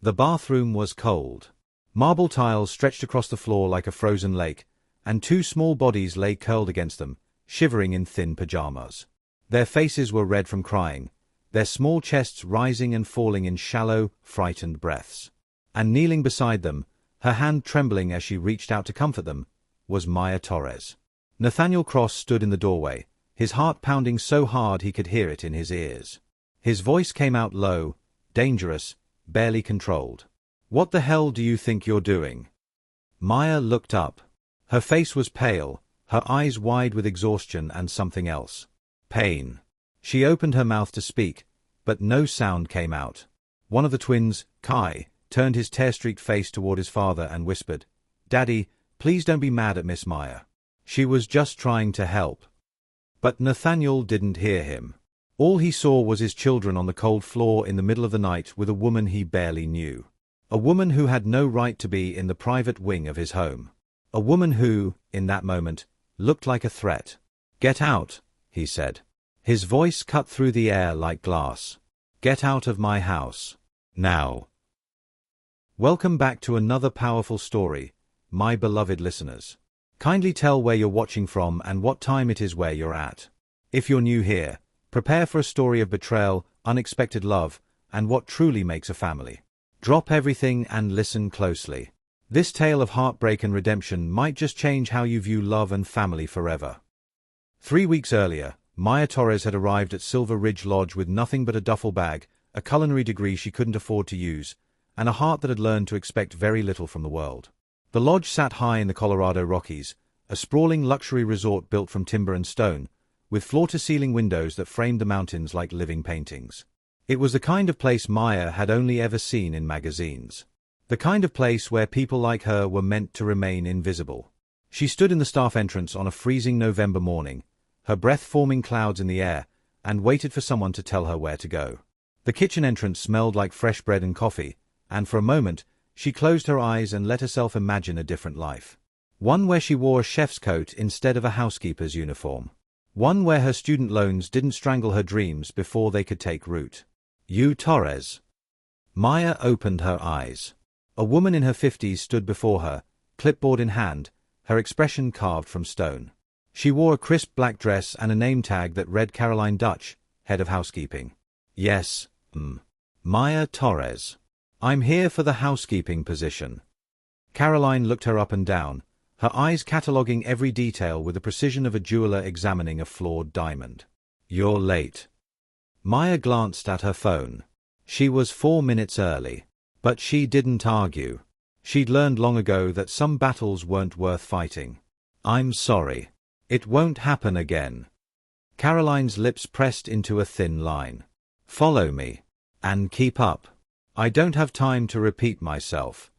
The bathroom was cold. Marble tiles stretched across the floor like a frozen lake, and two small bodies lay curled against them, shivering in thin pajamas. Their faces were red from crying, their small chests rising and falling in shallow, frightened breaths. And kneeling beside them, her hand trembling as she reached out to comfort them, was Maya Torres. Nathaniel Cross stood in the doorway, his heart pounding so hard he could hear it in his ears. His voice came out low, dangerous, barely controlled. "What the hell do you think you're doing?" Maya looked up. Her face was pale, her eyes wide with exhaustion and something else. Pain. She opened her mouth to speak, but no sound came out. One of the twins, Kai, turned his tear-streaked face toward his father and whispered, "Daddy, please don't be mad at Miss Maya. She was just trying to help." But Nathaniel didn't hear him. All he saw was his children on the cold floor in the middle of the night with a woman he barely knew. A woman who had no right to be in the private wing of his home. A woman who, in that moment, looked like a threat. "Get out," he said. His voice cut through the air like glass. "Get out of my house. Now." Welcome back to another powerful story, my beloved listeners. Kindly tell where you're watching from and what time it is where you're at. If you're new here, prepare for a story of betrayal, unexpected love, and what truly makes a family. Drop everything and listen closely. This tale of heartbreak and redemption might just change how you view love and family forever. 3 weeks earlier, Maya Torres had arrived at Silver Ridge Lodge with nothing but a duffel bag, a culinary degree she couldn't afford to use, and a heart that had learned to expect very little from the world. The lodge sat high in the Colorado Rockies, a sprawling luxury resort built from timber and stone, with floor-to-ceiling windows that framed the mountains like living paintings. It was the kind of place Maya had only ever seen in magazines. The kind of place where people like her were meant to remain invisible. She stood in the staff entrance on a freezing November morning, her breath forming clouds in the air, and waited for someone to tell her where to go. The kitchen entrance smelled like fresh bread and coffee, and for a moment, she closed her eyes and let herself imagine a different life. One where she wore a chef's coat instead of a housekeeper's uniform. One where her student loans didn't strangle her dreams before they could take root. "You Torres." Maya opened her eyes. A woman in her 50s stood before her, clipboard in hand, her expression carved from stone. She wore a crisp black dress and a name tag that read Caroline Dutch, head of housekeeping. "Yes, Maya Torres. I'm here for the housekeeping position." Caroline looked her up and down, her eyes cataloging every detail with the precision of a jeweler examining a flawed diamond. "You're late." Maya glanced at her phone. She was 4 minutes early. But she didn't argue. She'd learned long ago that some battles weren't worth fighting. "I'm sorry. It won't happen again." Caroline's lips pressed into a thin line. "Follow me. And keep up. I don't have time to repeat myself."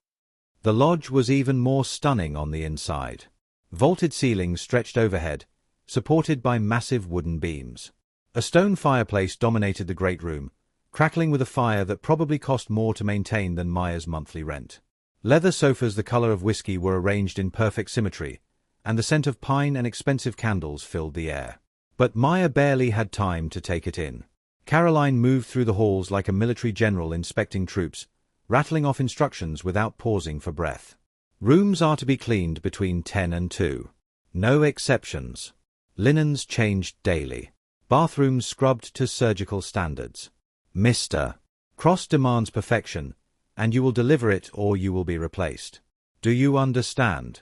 The lodge was even more stunning on the inside. Vaulted ceilings stretched overhead, supported by massive wooden beams. A stone fireplace dominated the great room, crackling with a fire that probably cost more to maintain than Maya's monthly rent. Leather sofas the color of whiskey were arranged in perfect symmetry, and the scent of pine and expensive candles filled the air. But Maya barely had time to take it in. Caroline moved through the halls like a military general inspecting troops, rattling off instructions without pausing for breath. Rooms are to be cleaned between 10 and 2. No exceptions. Linens changed daily. Bathrooms scrubbed to surgical standards. Mr. Cross demands perfection, and you will deliver it or you will be replaced. Do you understand?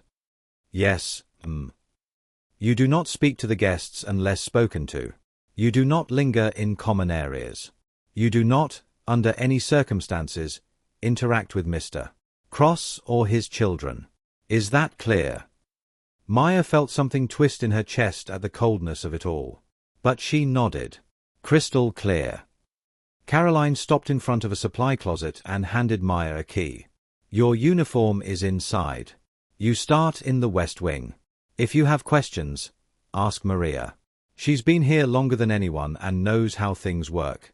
Yes, You do not speak to the guests unless spoken to. You do not linger in common areas. You do not, under any circumstances, interact with Mr. Cross or his children. Is that clear? Maya felt something twist in her chest at the coldness of it all. But she nodded. Crystal clear. Caroline stopped in front of a supply closet and handed Maya a key. Your uniform is inside. You start in the West Wing. If you have questions, ask Maria. She's been here longer than anyone and knows how things work.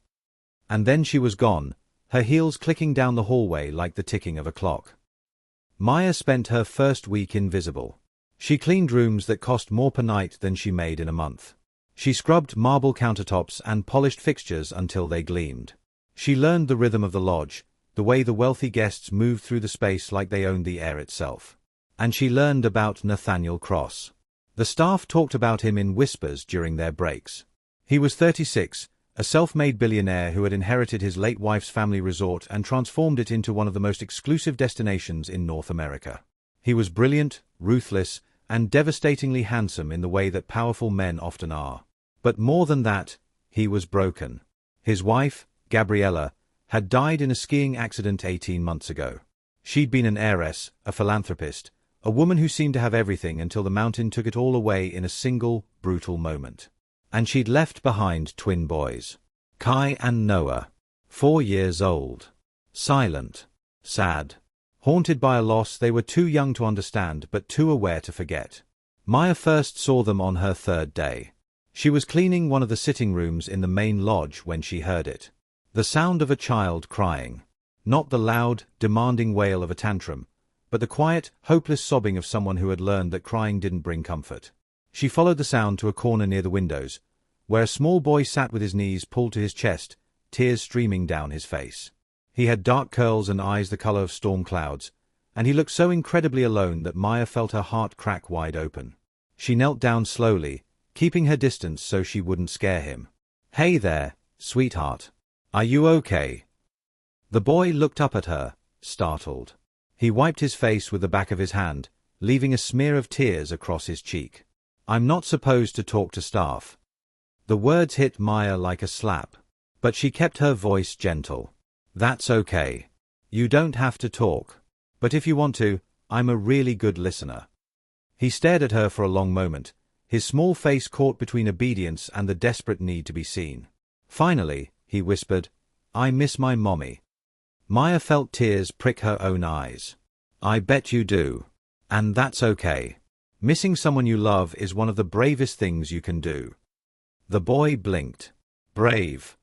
And then she was gone, her heels clicking down the hallway like the ticking of a clock. Maya spent her first week invisible. She cleaned rooms that cost more per night than she made in a month. She scrubbed marble countertops and polished fixtures until they gleamed. She learned the rhythm of the lodge, the way the wealthy guests moved through the space like they owned the air itself. And she learned about Nathaniel Cross. The staff talked about him in whispers during their breaks. He was 36, a self-made billionaire who had inherited his late wife's family resort and transformed it into one of the most exclusive destinations in North America. He was brilliant, ruthless, and devastatingly handsome in the way that powerful men often are. But more than that, he was broken. His wife, Gabriella, had died in a skiing accident 18 months ago. She'd been an heiress, a philanthropist, a woman who seemed to have everything until the mountain took it all away in a single, brutal moment. And she'd left behind twin boys. Kai and Noah. 4 years old. Silent. Sad. Haunted by a loss they were too young to understand but too aware to forget. Maya first saw them on her 3rd day. She was cleaning one of the sitting rooms in the main lodge when she heard it. The sound of a child crying. Not the loud, demanding wail of a tantrum, but the quiet, hopeless sobbing of someone who had learned that crying didn't bring comfort. She followed the sound to a corner near the windows, where a small boy sat with his knees pulled to his chest, tears streaming down his face. He had dark curls and eyes the color of storm clouds, and he looked so incredibly alone that Maya felt her heart crack wide open. She knelt down slowly, keeping her distance so she wouldn't scare him. "Hey there, sweetheart. Are you okay?" The boy looked up at her, startled. He wiped his face with the back of his hand, leaving a smear of tears across his cheek. "I'm not supposed to talk to staff." The words hit Maya like a slap, but she kept her voice gentle. "That's okay. You don't have to talk. But if you want to, I'm a really good listener." He stared at her for a long moment, his small face caught between obedience and the desperate need to be seen. Finally, he whispered, "I miss my mommy." Maya felt tears prick her own eyes. "I bet you do. And that's okay. Missing someone you love is one of the bravest things you can do." The boy blinked. "Brave?"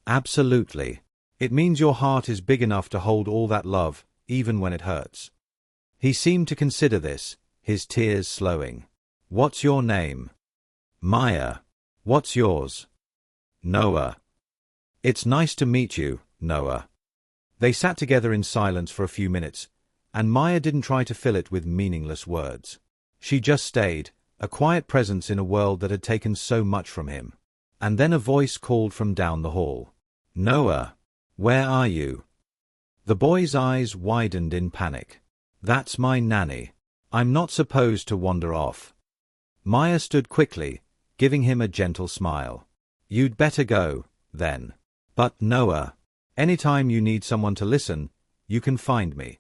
"Absolutely. It means your heart is big enough to hold all that love, even when it hurts." He seemed to consider this, his tears slowing. "What's your name?" "Maya. What's yours?" "Noah." "It's nice to meet you, Noah." They sat together in silence for a few minutes, and Maya didn't try to fill it with meaningless words. She just stayed, a quiet presence in a world that had taken so much from him. And then a voice called from down the hall. "Noah, where are you?" The boy's eyes widened in panic. "That's my nanny. I'm not supposed to wander off." Maya stood quickly, giving him a gentle smile. "You'd better go, then. But Noah, anytime you need someone to listen, you can find me."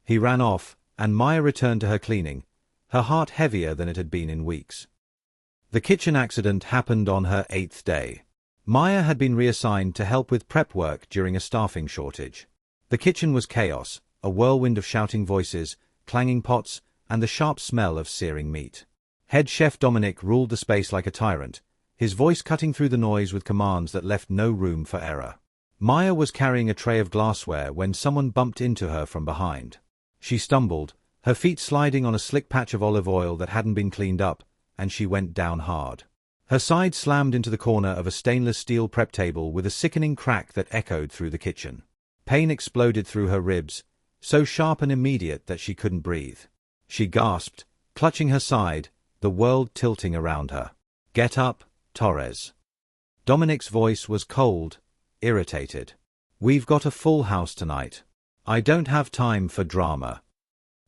He ran off, and Maya returned to her cleaning, her heart heavier than it had been in weeks. The kitchen accident happened on her 8th day. Maya had been reassigned to help with prep work during a staffing shortage. The kitchen was chaos, a whirlwind of shouting voices, clanging pots, and the sharp smell of searing meat. Head chef Dominic ruled the space like a tyrant, his voice cutting through the noise with commands that left no room for error. Maya was carrying a tray of glassware when someone bumped into her from behind. She stumbled, her feet sliding on a slick patch of olive oil that hadn't been cleaned up, and she went down hard. Her side slammed into the corner of a stainless steel prep table with a sickening crack that echoed through the kitchen. Pain exploded through her ribs, so sharp and immediate that she couldn't breathe. She gasped, clutching her side, the world tilting around her. "Get up, Torres." Dominic's voice was cold, irritated. "We've got a full house tonight. I don't have time for drama."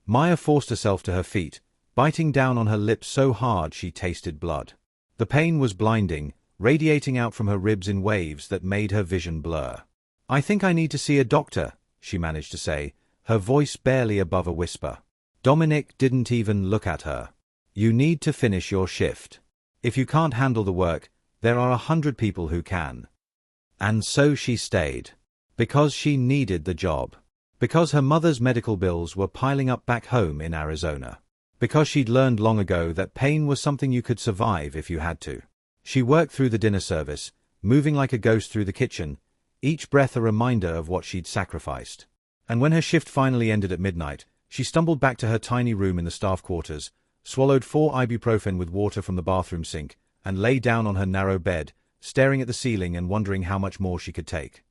Maya forced herself to her feet, biting down on her lips so hard she tasted blood. The pain was blinding, radiating out from her ribs in waves that made her vision blur. "I think I need to see a doctor," she managed to say, her voice barely above a whisper. Dominic didn't even look at her. "You need to finish your shift. If you can't handle the work, there are 100 people who can." And so she stayed. Because she needed the job. Because her mother's medical bills were piling up back home in Arizona. Because she'd learned long ago that pain was something you could survive if you had to. She worked through the dinner service, moving like a ghost through the kitchen, each breath a reminder of what she'd sacrificed. And when her shift finally ended at midnight, she stumbled back to her tiny room in the staff quarters, swallowed 4 ibuprofen with water from the bathroom sink, and lay down on her narrow bed, staring at the ceiling and wondering how much more she could take.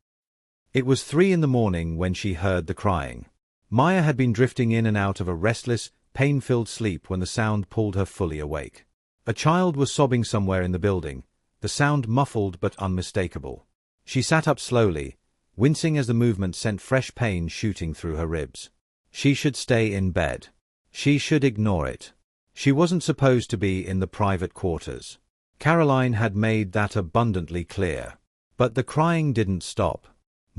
It was 3 in the morning when she heard the crying. Maya had been drifting in and out of a restless, pain-filled sleep when the sound pulled her fully awake. A child was sobbing somewhere in the building, the sound muffled but unmistakable. She sat up slowly, wincing as the movement sent fresh pain shooting through her ribs. She should stay in bed. She should ignore it. She wasn't supposed to be in the private quarters. Caroline had made that abundantly clear. But the crying didn't stop.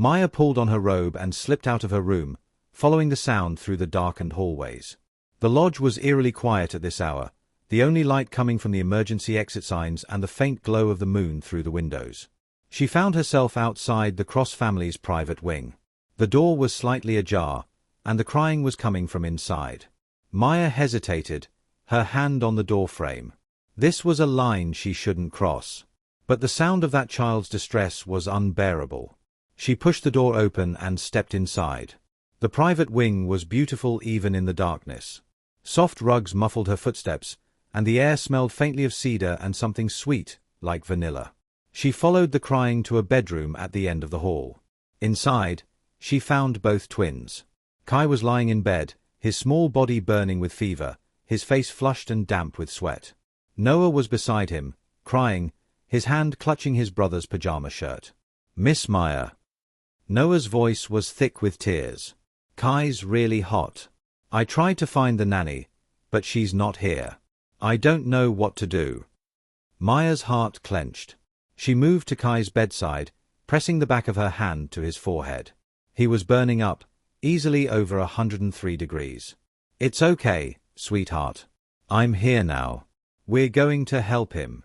Maya pulled on her robe and slipped out of her room, following the sound through the darkened hallways. The lodge was eerily quiet at this hour, the only light coming from the emergency exit signs and the faint glow of the moon through the windows. She found herself outside the Cross family's private wing. The door was slightly ajar, and the crying was coming from inside. Maya hesitated, her hand on the doorframe. This was a line she shouldn't cross. But the sound of that child's distress was unbearable. She pushed the door open and stepped inside. The private wing was beautiful even in the darkness. Soft rugs muffled her footsteps, and the air smelled faintly of cedar and something sweet, like vanilla. She followed the crying to a bedroom at the end of the hall. Inside, she found both twins. Kai was lying in bed, his small body burning with fever, his face flushed and damp with sweat. Noah was beside him, crying, his hand clutching his brother's pajama shirt. "Miss Maya." Noah's voice was thick with tears. "Kai's really hot. I tried to find the nanny, but she's not here. I don't know what to do." Maya's heart clenched. She moved to Kai's bedside, pressing the back of her hand to his forehead. He was burning up, easily over 103 degrees. "It's okay, sweetheart. I'm here now. We're going to help him."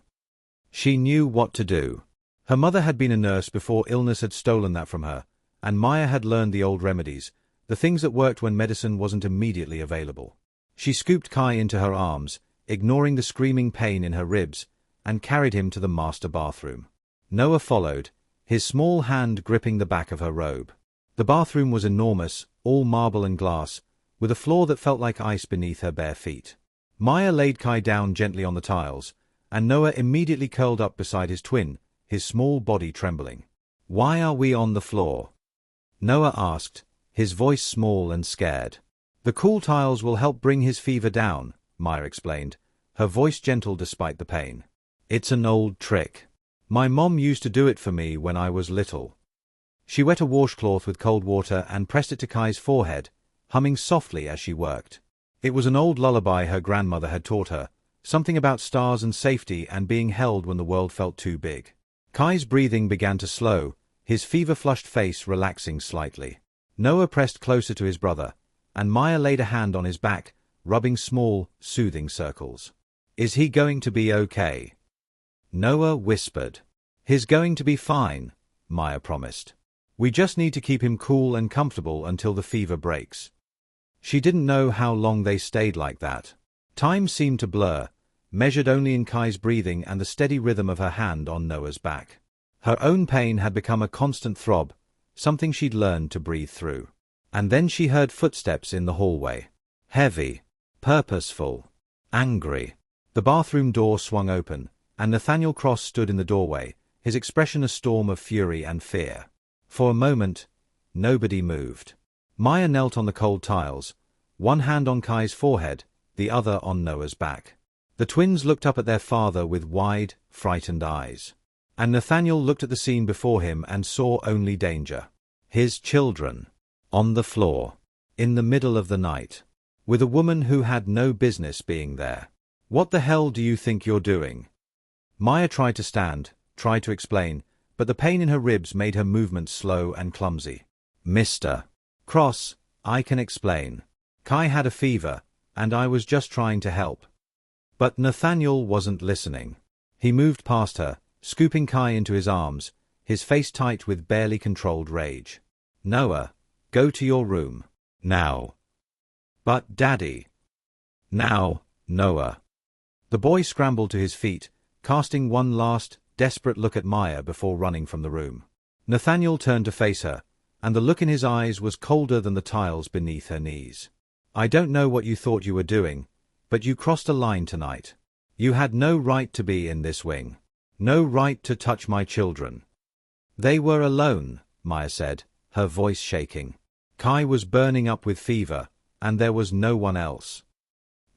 She knew what to do. Her mother had been a nurse before illness had stolen that from her, and Maya had learned the old remedies, the things that worked when medicine wasn't immediately available. She scooped Kai into her arms, ignoring the screaming pain in her ribs, and carried him to the master bathroom. Noah followed, his small hand gripping the back of her robe. The bathroom was enormous, all marble and glass, with a floor that felt like ice beneath her bare feet. Maya laid Kai down gently on the tiles, and Noah immediately curled up beside his twin, his small body trembling. "Why are we on the floor?" Noah asked, his voice small and scared. "The cool tiles will help bring his fever down," Maya explained, her voice gentle despite the pain. "It's an old trick. My mom used to do it for me when I was little." She wet a washcloth with cold water and pressed it to Kai's forehead, humming softly as she worked. It was an old lullaby her grandmother had taught her, something about stars and safety and being held when the world felt too big. Kai's breathing began to slow, his fever-flushed face relaxing slightly. Noah pressed closer to his brother, and Maya laid a hand on his back, rubbing small, soothing circles. "Is he going to be okay?" Noah whispered. "He's going to be fine," Maya promised. "We just need to keep him cool and comfortable until the fever breaks." She didn't know how long they stayed like that. Time seemed to blur, measured only in Kai's breathing and the steady rhythm of her hand on Noah's back. Her own pain had become a constant throb, something she'd learned to breathe through. And then she heard footsteps in the hallway. Heavy, purposeful, angry. The bathroom door swung open, and Nathaniel Cross stood in the doorway, his expression a storm of fury and fear. For a moment, nobody moved. Maya knelt on the cold tiles, one hand on Kai's forehead, the other on Noah's back. The twins looked up at their father with wide, frightened eyes. And Nathaniel looked at the scene before him and saw only danger. His children. On the floor. In the middle of the night. With a woman who had no business being there. "What the hell do you think you're doing?" Maya tried to stand, tried to explain, but the pain in her ribs made her movements slow and clumsy. "Mr. Cross, I can explain. Kai had a fever, and I was just trying to help." But Nathaniel wasn't listening. He moved past her, scooping Kai into his arms, his face tight with barely controlled rage. "Noah, go to your room. Now." "But Daddy." "Now, Noah." The boy scrambled to his feet, casting one last, desperate look at Maya before running from the room. Nathaniel turned to face her, and the look in his eyes was colder than the tiles beneath her knees. "I don't know what you thought you were doing, but you crossed a line tonight. You had no right to be in this wing. No right to touch my children." "They were alone," Maya said, her voice shaking. Kai was burning up with fever, and there was no one else.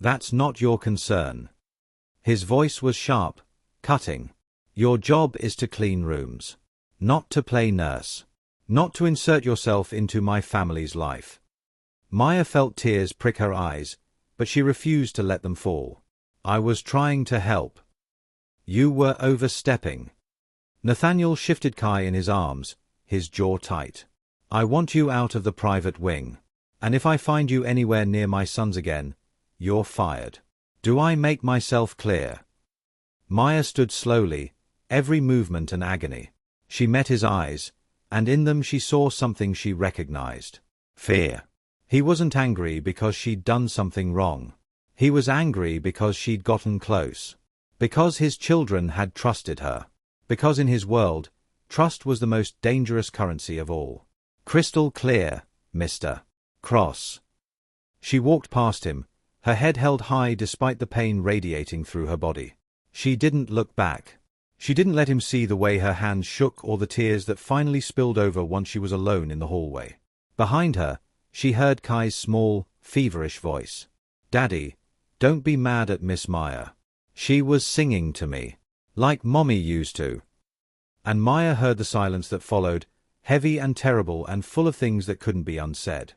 That's not your concern. His voice was sharp, cutting. Your job is to clean rooms. Not to play nurse. Not to insert yourself into my family's life. Maya felt tears prick her eyes, but she refused to let them fall. I was trying to help. You were overstepping. Nathaniel shifted Kai in his arms, his jaw tight. I want you out of the private wing. And if I find you anywhere near my sons again, you're fired. Do I make myself clear? Maya stood slowly, every movement an agony. She met his eyes, and in them she saw something she recognized. Fear. He wasn't angry because she'd done something wrong. He was angry because she'd gotten close. Because his children had trusted her. Because in his world, trust was the most dangerous currency of all. Crystal clear, Mr. Cross. She walked past him, her head held high despite the pain radiating through her body. She didn't look back. She didn't let him see the way her hands shook or the tears that finally spilled over once she was alone in the hallway. Behind her, she heard Kai's small, feverish voice. Daddy, don't be mad at Miss Maya. She was singing to me. Like Mommy used to. And Maya heard the silence that followed, heavy and terrible and full of things that couldn't be unsaid.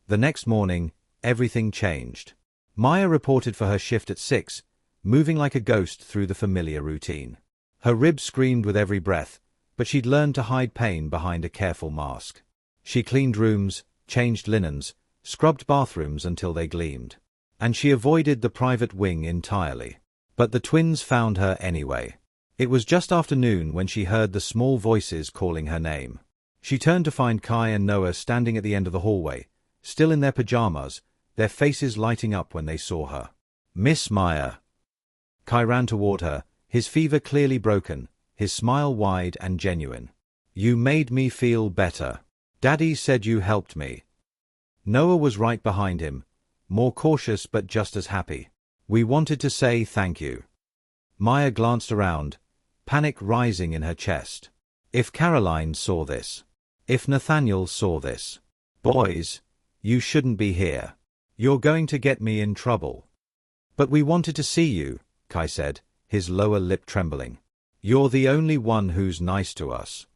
The next morning, everything changed. Maya reported for her shift at 6, moving like a ghost through the familiar routine. Her ribs screamed with every breath, but she'd learned to hide pain behind a careful mask. She cleaned rooms, changed linens, scrubbed bathrooms until they gleamed. And she avoided the private wing entirely. But the twins found her anyway. It was just after noon when she heard the small voices calling her name. She turned to find Kai and Noah standing at the end of the hallway, still in their pajamas, their faces lighting up when they saw her. Miss Maya. Kai ran toward her, his fever clearly broken, his smile wide and genuine. You made me feel better. Daddy said you helped me. Noah was right behind him, more cautious but just as happy. We wanted to say thank you. Maya glanced around, panic rising in her chest. If Caroline saw this. If Nathaniel saw this. Boys, you shouldn't be here. You're going to get me in trouble. But we wanted to see you, Kai said, his lower lip trembling. You're the only one who's nice to us.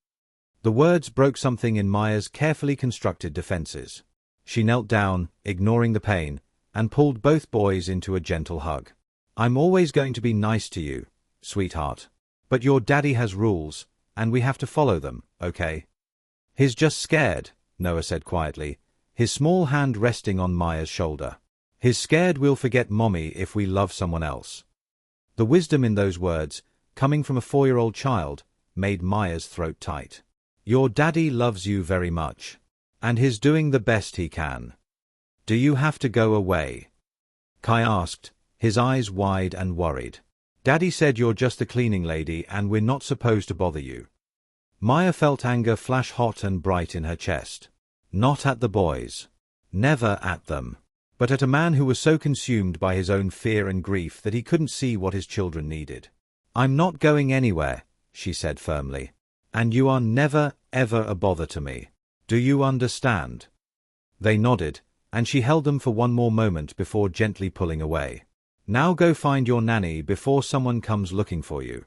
The words broke something in Maya's carefully constructed defenses. She knelt down, ignoring the pain, and pulled both boys into a gentle hug. I'm always going to be nice to you, sweetheart. But your daddy has rules, and we have to follow them, okay? He's just scared, Noah said quietly, his small hand resting on Maya's shoulder. He's scared we'll forget Mommy if we love someone else. The wisdom in those words, coming from a 4-year-old child, made Maya's throat tight. Your daddy loves you very much. And he's doing the best he can. Do you have to go away? Kai asked, his eyes wide and worried. Daddy said you're just the cleaning lady and we're not supposed to bother you. Maya felt anger flash hot and bright in her chest. Not at the boys. Never at them. But at a man who was so consumed by his own fear and grief that he couldn't see what his children needed. I'm not going anywhere, she said firmly. And you are never, ever a bother to me. Do you understand? They nodded, and she held them for one more moment before gently pulling away. Now go find your nanny before someone comes looking for you.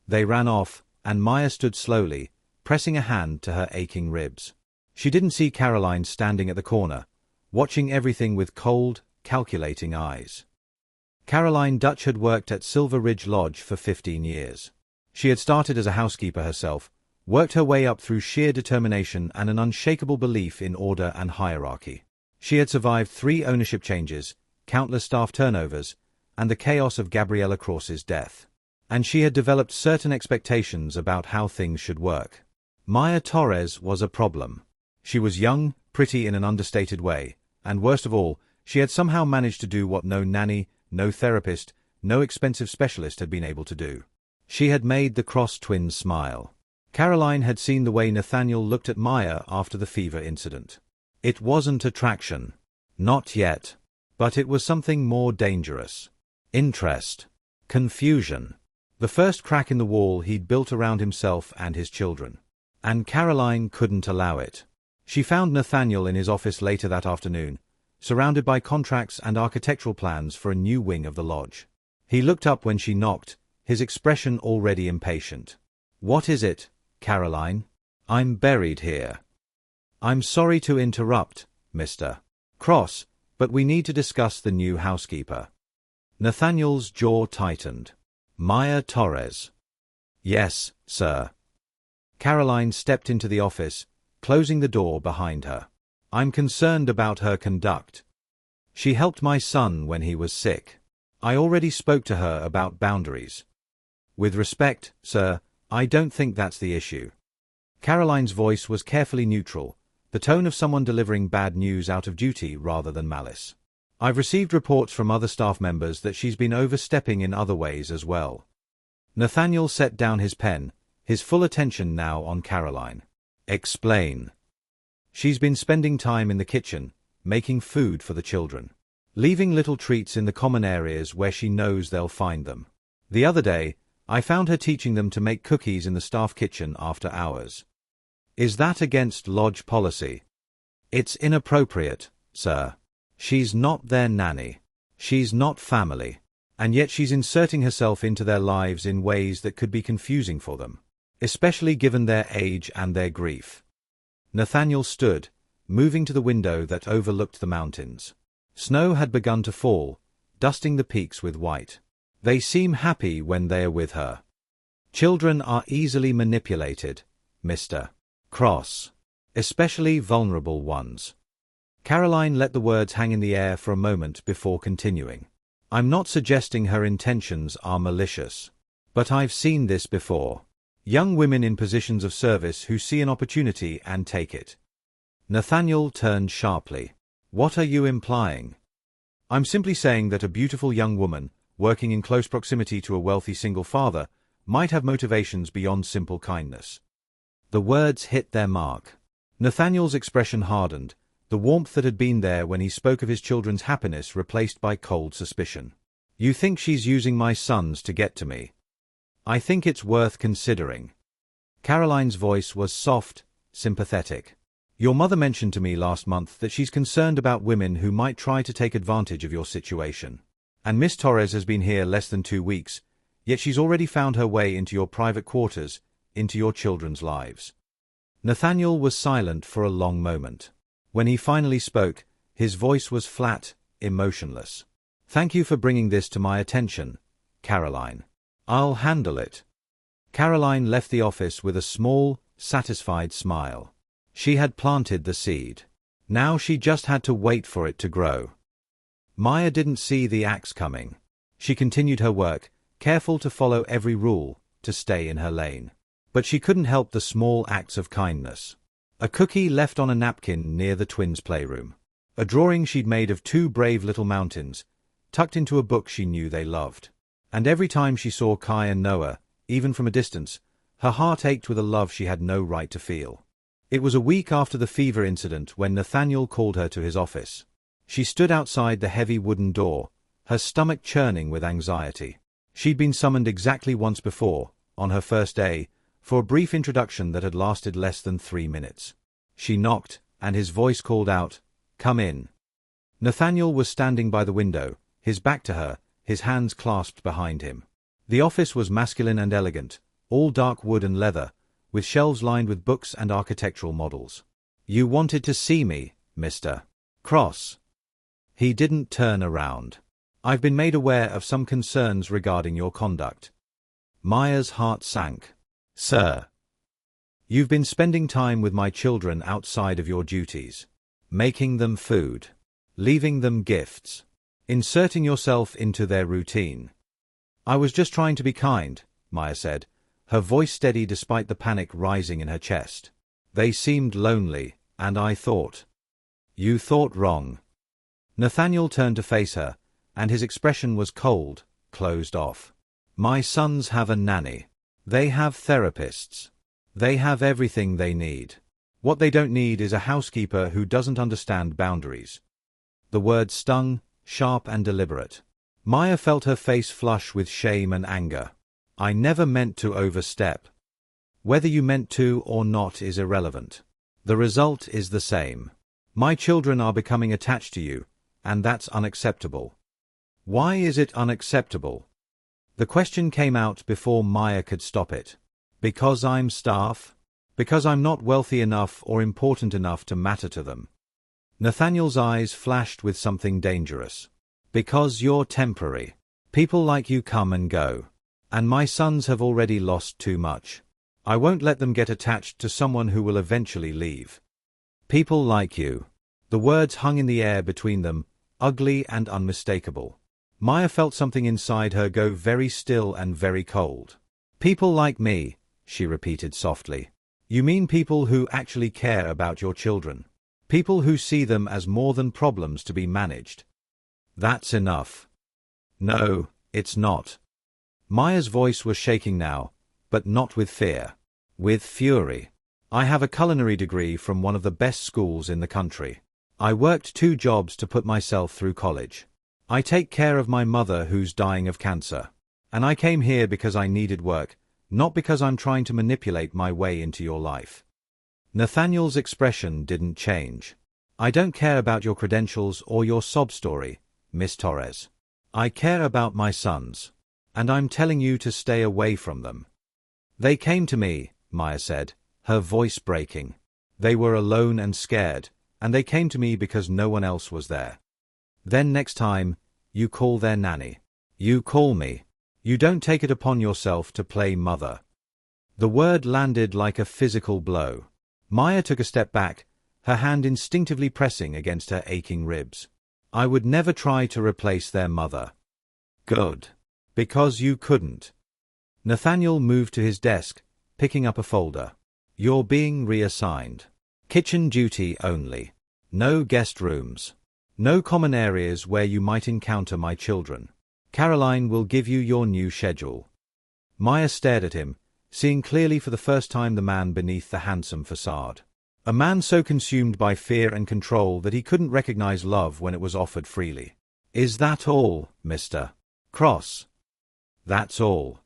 They ran off, and Maya stood slowly, pressing a hand to her aching ribs. She didn't see Caroline standing at the corner, watching everything with cold, calculating eyes. Caroline Dutch had worked at Silver Ridge Lodge for 15 years. She had started as a housekeeper herself, worked her way up through sheer determination and an unshakable belief in order and hierarchy. She had survived 3 ownership changes, countless staff turnovers, and the chaos of Gabriella Cross's death. And she had developed certain expectations about how things should work. Maya Torres was a problem. She was young, pretty in an understated way, and worst of all, she had somehow managed to do what no nanny, no therapist, no expensive specialist had been able to do. She had made the Cross twins smile. Caroline had seen the way Nathaniel looked at Maya after the fever incident. It wasn't attraction. Not yet. But it was something more dangerous. Interest. Confusion. The first crack in the wall he'd built around himself and his children. And Caroline couldn't allow it. She found Nathaniel in his office later that afternoon, surrounded by contracts and architectural plans for a new wing of the lodge. He looked up when she knocked, his expression already impatient. "What is it, Caroline?" "I'm buried here." "I'm sorry to interrupt, Mr. Cross, but we need to discuss the new housekeeper." Nathaniel's jaw tightened. "Maya Torres." "Yes, sir." Caroline stepped into the office, closing the door behind her. "I'm concerned about her conduct. She helped my son when he was sick. I already spoke to her about boundaries. With respect, sir, I don't think that's the issue." Caroline's voice was carefully neutral, the tone of someone delivering bad news out of duty rather than malice. "I've received reports from other staff members that she's been overstepping in other ways as well." Nathaniel set down his pen, his full attention now on Caroline. "Explain." "She's been spending time in the kitchen, making food for the children. Leaving little treats in the common areas where she knows they'll find them. The other day, I found her teaching them to make cookies in the staff kitchen after hours." "Is that against lodge policy?" "It's inappropriate, sir. She's not their nanny. She's not family. And yet she's inserting herself into their lives in ways that could be confusing for them, especially given their age and their grief." Nathaniel stood, moving to the window that overlooked the mountains. Snow had begun to fall, dusting the peaks with white. "They seem happy when they are with her." "Children are easily manipulated, Mr. Cross. Especially vulnerable ones." Caroline let the words hang in the air for a moment before continuing. "I'm not suggesting her intentions are malicious. But I've seen this before. Young women in positions of service who see an opportunity and take it." Nathaniel turned sharply. "What are you implying?" "I'm simply saying that a beautiful young woman, working in close proximity to a wealthy single father, might have motivations beyond simple kindness." The words hit their mark. Nathaniel's expression hardened, the warmth that had been there when he spoke of his children's happiness replaced by cold suspicion. "You think she's using my sons to get to me?" "I think it's worth considering." Caroline's voice was soft, sympathetic. "Your mother mentioned to me last month that she's concerned about women who might try to take advantage of your situation. And Miss Torres has been here less than 2 weeks, yet she's already found her way into your private quarters, into your children's lives." Nathaniel was silent for a long moment. When he finally spoke, his voice was flat, emotionless. "Thank you for bringing this to my attention, Caroline. I'll handle it." Caroline left the office with a small, satisfied smile. She had planted the seed. Now she just had to wait for it to grow. Maya didn't see the axe coming. She continued her work, careful to follow every rule, to stay in her lane. But she couldn't help the small acts of kindness. A cookie left on a napkin near the twins' playroom. A drawing she'd made of 2 brave little mountains, tucked into a book she knew they loved. And every time she saw Kai and Noah, even from a distance, her heart ached with a love she had no right to feel. It was a week after the fever incident when Nathaniel called her to his office. She stood outside the heavy wooden door, her stomach churning with anxiety. She'd been summoned exactly once before, on her first day, for a brief introduction that had lasted less than 3 minutes. She knocked, and his voice called out, "Come in." Nathaniel was standing by the window, his back to her, his hands clasped behind him. The office was masculine and elegant, all dark wood and leather, with shelves lined with books and architectural models. "You wanted to see me, Mr. Cross." He didn't turn around. "I've been made aware of some concerns regarding your conduct." Maya's heart sank. "Sir, you've been spending time with my children outside of your duties, making them food, leaving them gifts, inserting yourself into their routine." "I was just trying to be kind," Maya said, her voice steady despite the panic rising in her chest. "They seemed lonely, and I thought." "You thought wrong." Nathaniel turned to face her, and his expression was cold, closed off. "My sons have a nanny. They have therapists. They have everything they need. What they don't need is a housekeeper who doesn't understand boundaries." The words stung, sharp and deliberate. Maya felt her face flush with shame and anger. "I never meant to overstep. Whether you meant to or not is irrelevant. The result is the same. My children are becoming attached to you, and that's unacceptable. Why is it unacceptable? The question came out before Maya could stop it. Because I'm staff? Because I'm not wealthy enough or important enough to matter to them? Nathaniel's eyes flashed with something dangerous. Because you're temporary. People like you come and go. And my sons have already lost too much. I won't let them get attached to someone who will eventually leave. People like you. The words hung in the air between them, ugly and unmistakable. Maya felt something inside her go very still and very cold. People like me, she repeated softly. You mean people who actually care about your children? People who see them as more than problems to be managed? That's enough. No, it's not. Maya's voice was shaking now, but not with fear. With fury. I have a culinary degree from one of the best schools in the country. I worked 2 jobs to put myself through college. I take care of my mother who's dying of cancer. And I came here because I needed work, not because I'm trying to manipulate my way into your life. Nathaniel's expression didn't change. I don't care about your credentials or your sob story, Miss Torres. I care about my sons. And I'm telling you to stay away from them. They came to me, Maya said, her voice breaking. They were alone and scared, and they came to me because no one else was there. Then next time, you call their nanny. You call me. You don't take it upon yourself to play mother. The word landed like a physical blow. Maya took a step back, her hand instinctively pressing against her aching ribs. I would never try to replace their mother. Good. Because you couldn't. Nathaniel moved to his desk, picking up a folder. You're being reassigned. Kitchen duty only. No guest rooms. No common areas where you might encounter my children. Caroline will give you your new schedule. Maya stared at him, seeing clearly for the first time the man beneath the handsome facade. A man so consumed by fear and control that he couldn't recognize love when it was offered freely. Is that all, Mr. Cross? That's all.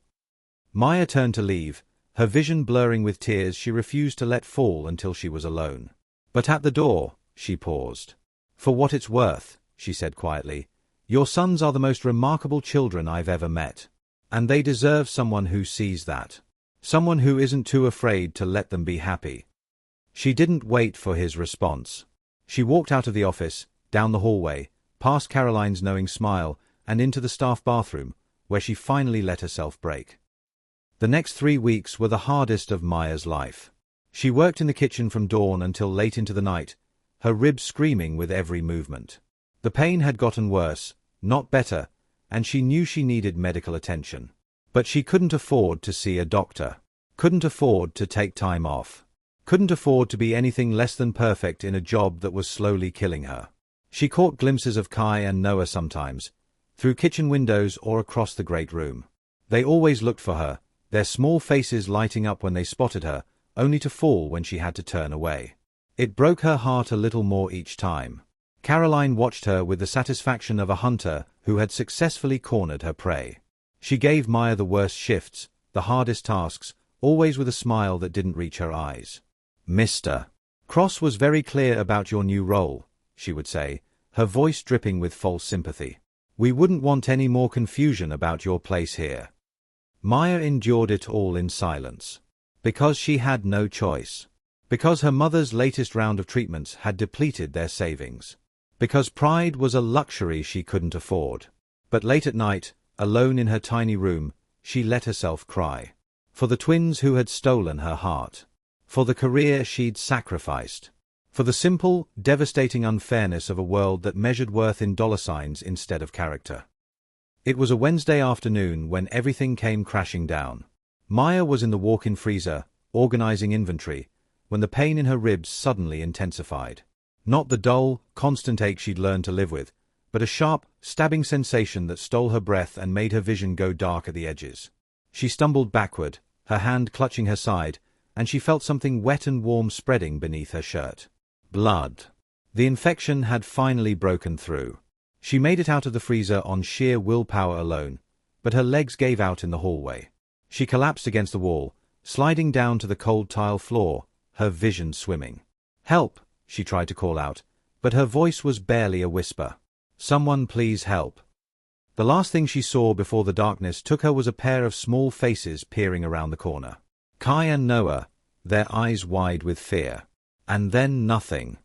Maya turned to leave, her vision blurring with tears she refused to let fall until she was alone. But at the door, she paused. For what it's worth, she said quietly, your sons are the most remarkable children I've ever met. And they deserve someone who sees that. Someone who isn't too afraid to let them be happy. She didn't wait for his response. She walked out of the office, down the hallway, past Caroline's knowing smile, and into the staff bathroom, where she finally let herself break. The next 3 weeks were the hardest of Maya's life. She worked in the kitchen from dawn until late into the night, her ribs screaming with every movement. The pain had gotten worse, not better, and she knew she needed medical attention. But she couldn't afford to see a doctor. Couldn't afford to take time off. Couldn't afford to be anything less than perfect in a job that was slowly killing her. She caught glimpses of Kai and Noah sometimes, through kitchen windows or across the great room. They always looked for her, their small faces lighting up when they spotted her, only to fall when she had to turn away. It broke her heart a little more each time. Caroline watched her with the satisfaction of a hunter who had successfully cornered her prey. She gave Maya the worst shifts, the hardest tasks, always with a smile that didn't reach her eyes. Mr. Cross was very clear about your new role, she would say, her voice dripping with false sympathy. We wouldn't want any more confusion about your place here. Maya endured it all in silence. Because she had no choice. Because her mother's latest round of treatments had depleted their savings. Because pride was a luxury she couldn't afford. But late at night, alone in her tiny room, she let herself cry. For the twins who had stolen her heart. For the career she'd sacrificed. For the simple, devastating unfairness of a world that measured worth in dollar signs instead of character. It was a Wednesday afternoon when everything came crashing down. Maya was in the walk-in freezer, organizing inventory, when the pain in her ribs suddenly intensified. Not the dull, constant ache she'd learned to live with, but a sharp, stabbing sensation that stole her breath and made her vision go dark at the edges. She stumbled backward, her hand clutching her side, and she felt something wet and warm spreading beneath her shirt. Blood. The infection had finally broken through. She made it out of the freezer on sheer willpower alone, but her legs gave out in the hallway. She collapsed against the wall, sliding down to the cold tile floor, her vision swimming. "Help," she tried to call out, but her voice was barely a whisper. "Someone please help." The last thing she saw before the darkness took her was a pair of small faces peering around the corner. Kai and Noah, their eyes wide with fear. And then nothing.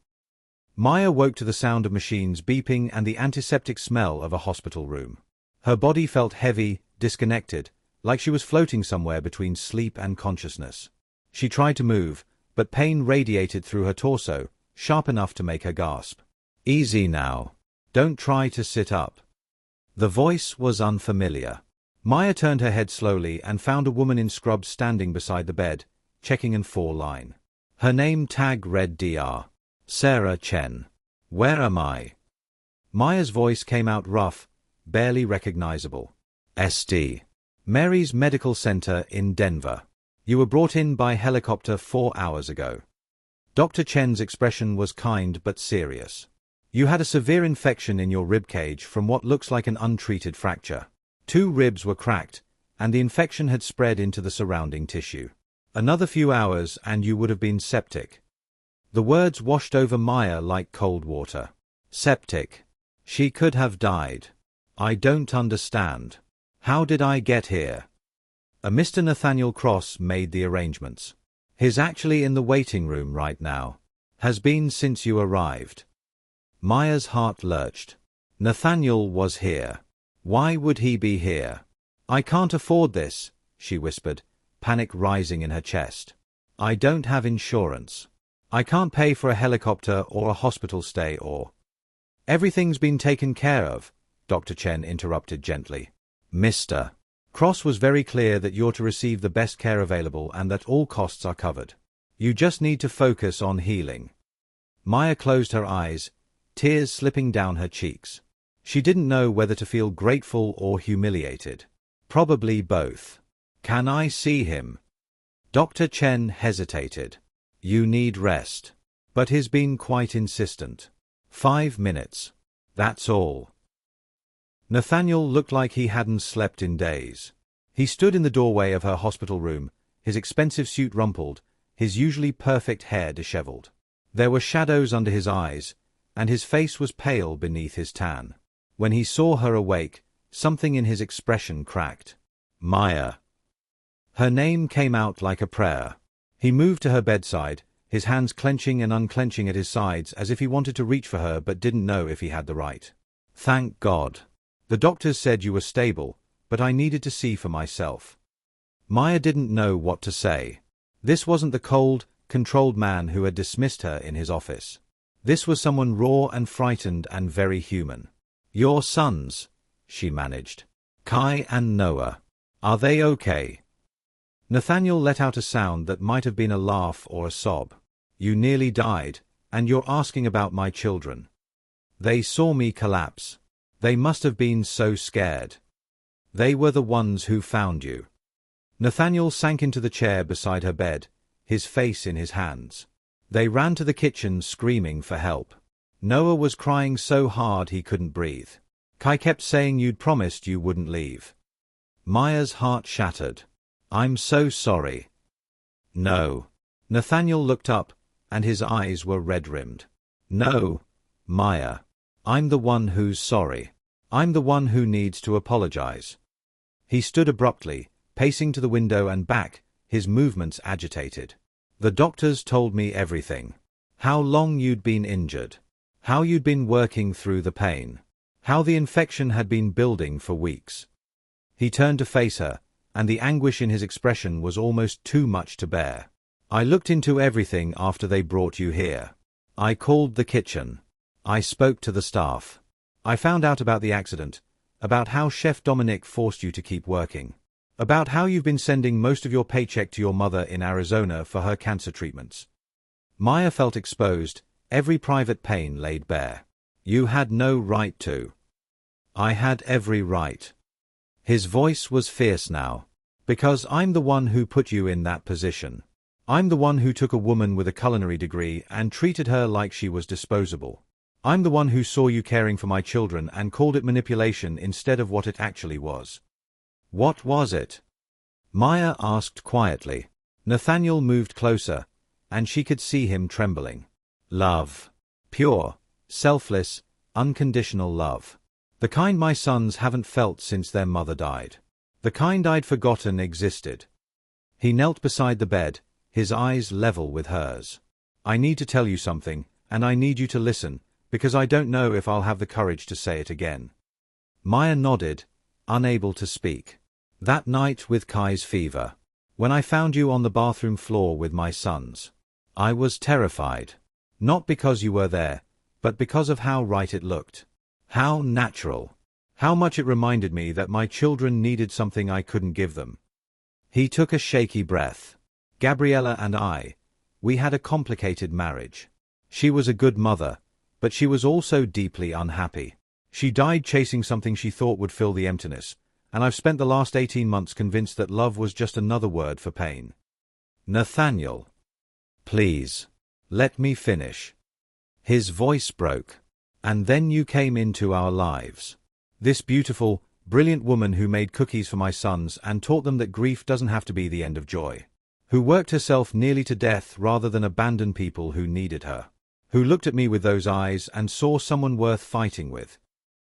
Maya woke to the sound of machines beeping and the antiseptic smell of a hospital room. Her body felt heavy, disconnected, like she was floating somewhere between sleep and consciousness. She tried to move, but pain radiated through her torso, sharp enough to make her gasp. "Easy now. Don't try to sit up." The voice was unfamiliar. Maya turned her head slowly and found a woman in scrubs standing beside the bed, checking an 4-line. Her name tag read Dr. Sarah Chen. "Where am I?" Maya's voice came out rough, barely recognizable. "SD. Mary's Medical Center in Denver. You were brought in by helicopter 4 hours ago." Dr. Chen's expression was kind but serious. "You had a severe infection in your rib cage from what looks like an untreated fracture. 2 ribs were cracked, and the infection had spread into the surrounding tissue. Another few hours and you would have been septic." The words washed over Maya like cold water. Septic. She could have died. "I don't understand. How did I get here?" A Mr. Nathaniel Cross made the arrangements. "He's actually in the waiting room right now. Has been since you arrived." Maya's heart lurched. Nathaniel was here. Why would he be here? "I can't afford this," she whispered, panic rising in her chest. "I don't have insurance. I can't pay for a helicopter or a hospital stay or—" "Everything's been taken care of," Dr. Chen interrupted gently. "Mr. Cross was very clear that you're to receive the best care available and that all costs are covered. You just need to focus on healing." Maya closed her eyes, tears slipping down her cheeks. She didn't know whether to feel grateful or humiliated. Probably both. "Can I see him?" Dr. Chen hesitated. "You need rest." But he's been quite insistent. 5 minutes. That's all." Nathaniel looked like he hadn't slept in days. He stood in the doorway of her hospital room, his expensive suit rumpled, his usually perfect hair disheveled. There were shadows under his eyes, and his face was pale beneath his tan. When he saw her awake, something in his expression cracked. "Maya." Her name came out like a prayer. He moved to her bedside, his hands clenching and unclenching at his sides as if he wanted to reach for her but didn't know if he had the right. "Thank God. The doctors said you were stable, but I needed to see for myself." Maya didn't know what to say. This wasn't the cold, controlled man who had dismissed her in his office. This was someone raw and frightened and very human. "Your sons," she managed. "Kai and Noah. Are they okay?" Nathaniel let out a sound that might have been a laugh or a sob. "You nearly died, and you're asking about my children. They saw me collapse. They must have been so scared. They were the ones who found you." Nathaniel sank into the chair beside her bed, his face in his hands. They ran to the kitchen screaming for help. Noah was crying so hard he couldn't breathe. "Kai kept saying you'd promised you wouldn't leave." Maya's heart shattered. "I'm so sorry." "No." Nathaniel looked up, and his eyes were red-rimmed. "No, Maya. I'm the one who's sorry. I'm the one who needs to apologize." He stood abruptly, pacing to the window and back, his movements agitated. "The doctors told me everything. How long you'd been injured. How you'd been working through the pain. How the infection had been building for weeks." He turned to face her, and the anguish in his expression was almost too much to bear. "I looked into everything after they brought you here. I called the kitchen. I spoke to the staff. I found out about the accident, about how Chef Dominic forced you to keep working, about how you've been sending most of your paycheck to your mother in Arizona for her cancer treatments." Maya felt exposed, every private pain laid bare. "You had no right to." "I had every right." His voice was fierce now. "Because I'm the one who put you in that position. I'm the one who took a woman with a culinary degree and treated her like she was disposable. I'm the one who saw you caring for my children and called it manipulation instead of what it actually was." "What was it?" Maya asked quietly. Nathaniel moved closer, and she could see him trembling. Love. Pure, selfless, unconditional love. The kind my sons haven't felt since their mother died. The kind I'd forgotten existed. He knelt beside the bed, his eyes level with hers. I need to tell you something, and I need you to listen, because I don't know if I'll have the courage to say it again. Maya nodded, unable to speak. That night with Kai's fever. When I found you on the bathroom floor with my sons. I was terrified. Not because you were there, but because of how right it looked. How natural. How much it reminded me that my children needed something I couldn't give them. He took a shaky breath. Gabriella and I, we had a complicated marriage. She was a good mother, but she was also deeply unhappy. She died chasing something she thought would fill the emptiness, and I've spent the last 18 months convinced that love was just another word for pain. Nathaniel. Please. Let me finish. His voice broke. And then you came into our lives. This beautiful, brilliant woman who made cookies for my sons and taught them that grief doesn't have to be the end of joy. Who worked herself nearly to death rather than abandon people who needed her. Who looked at me with those eyes and saw someone worth fighting with.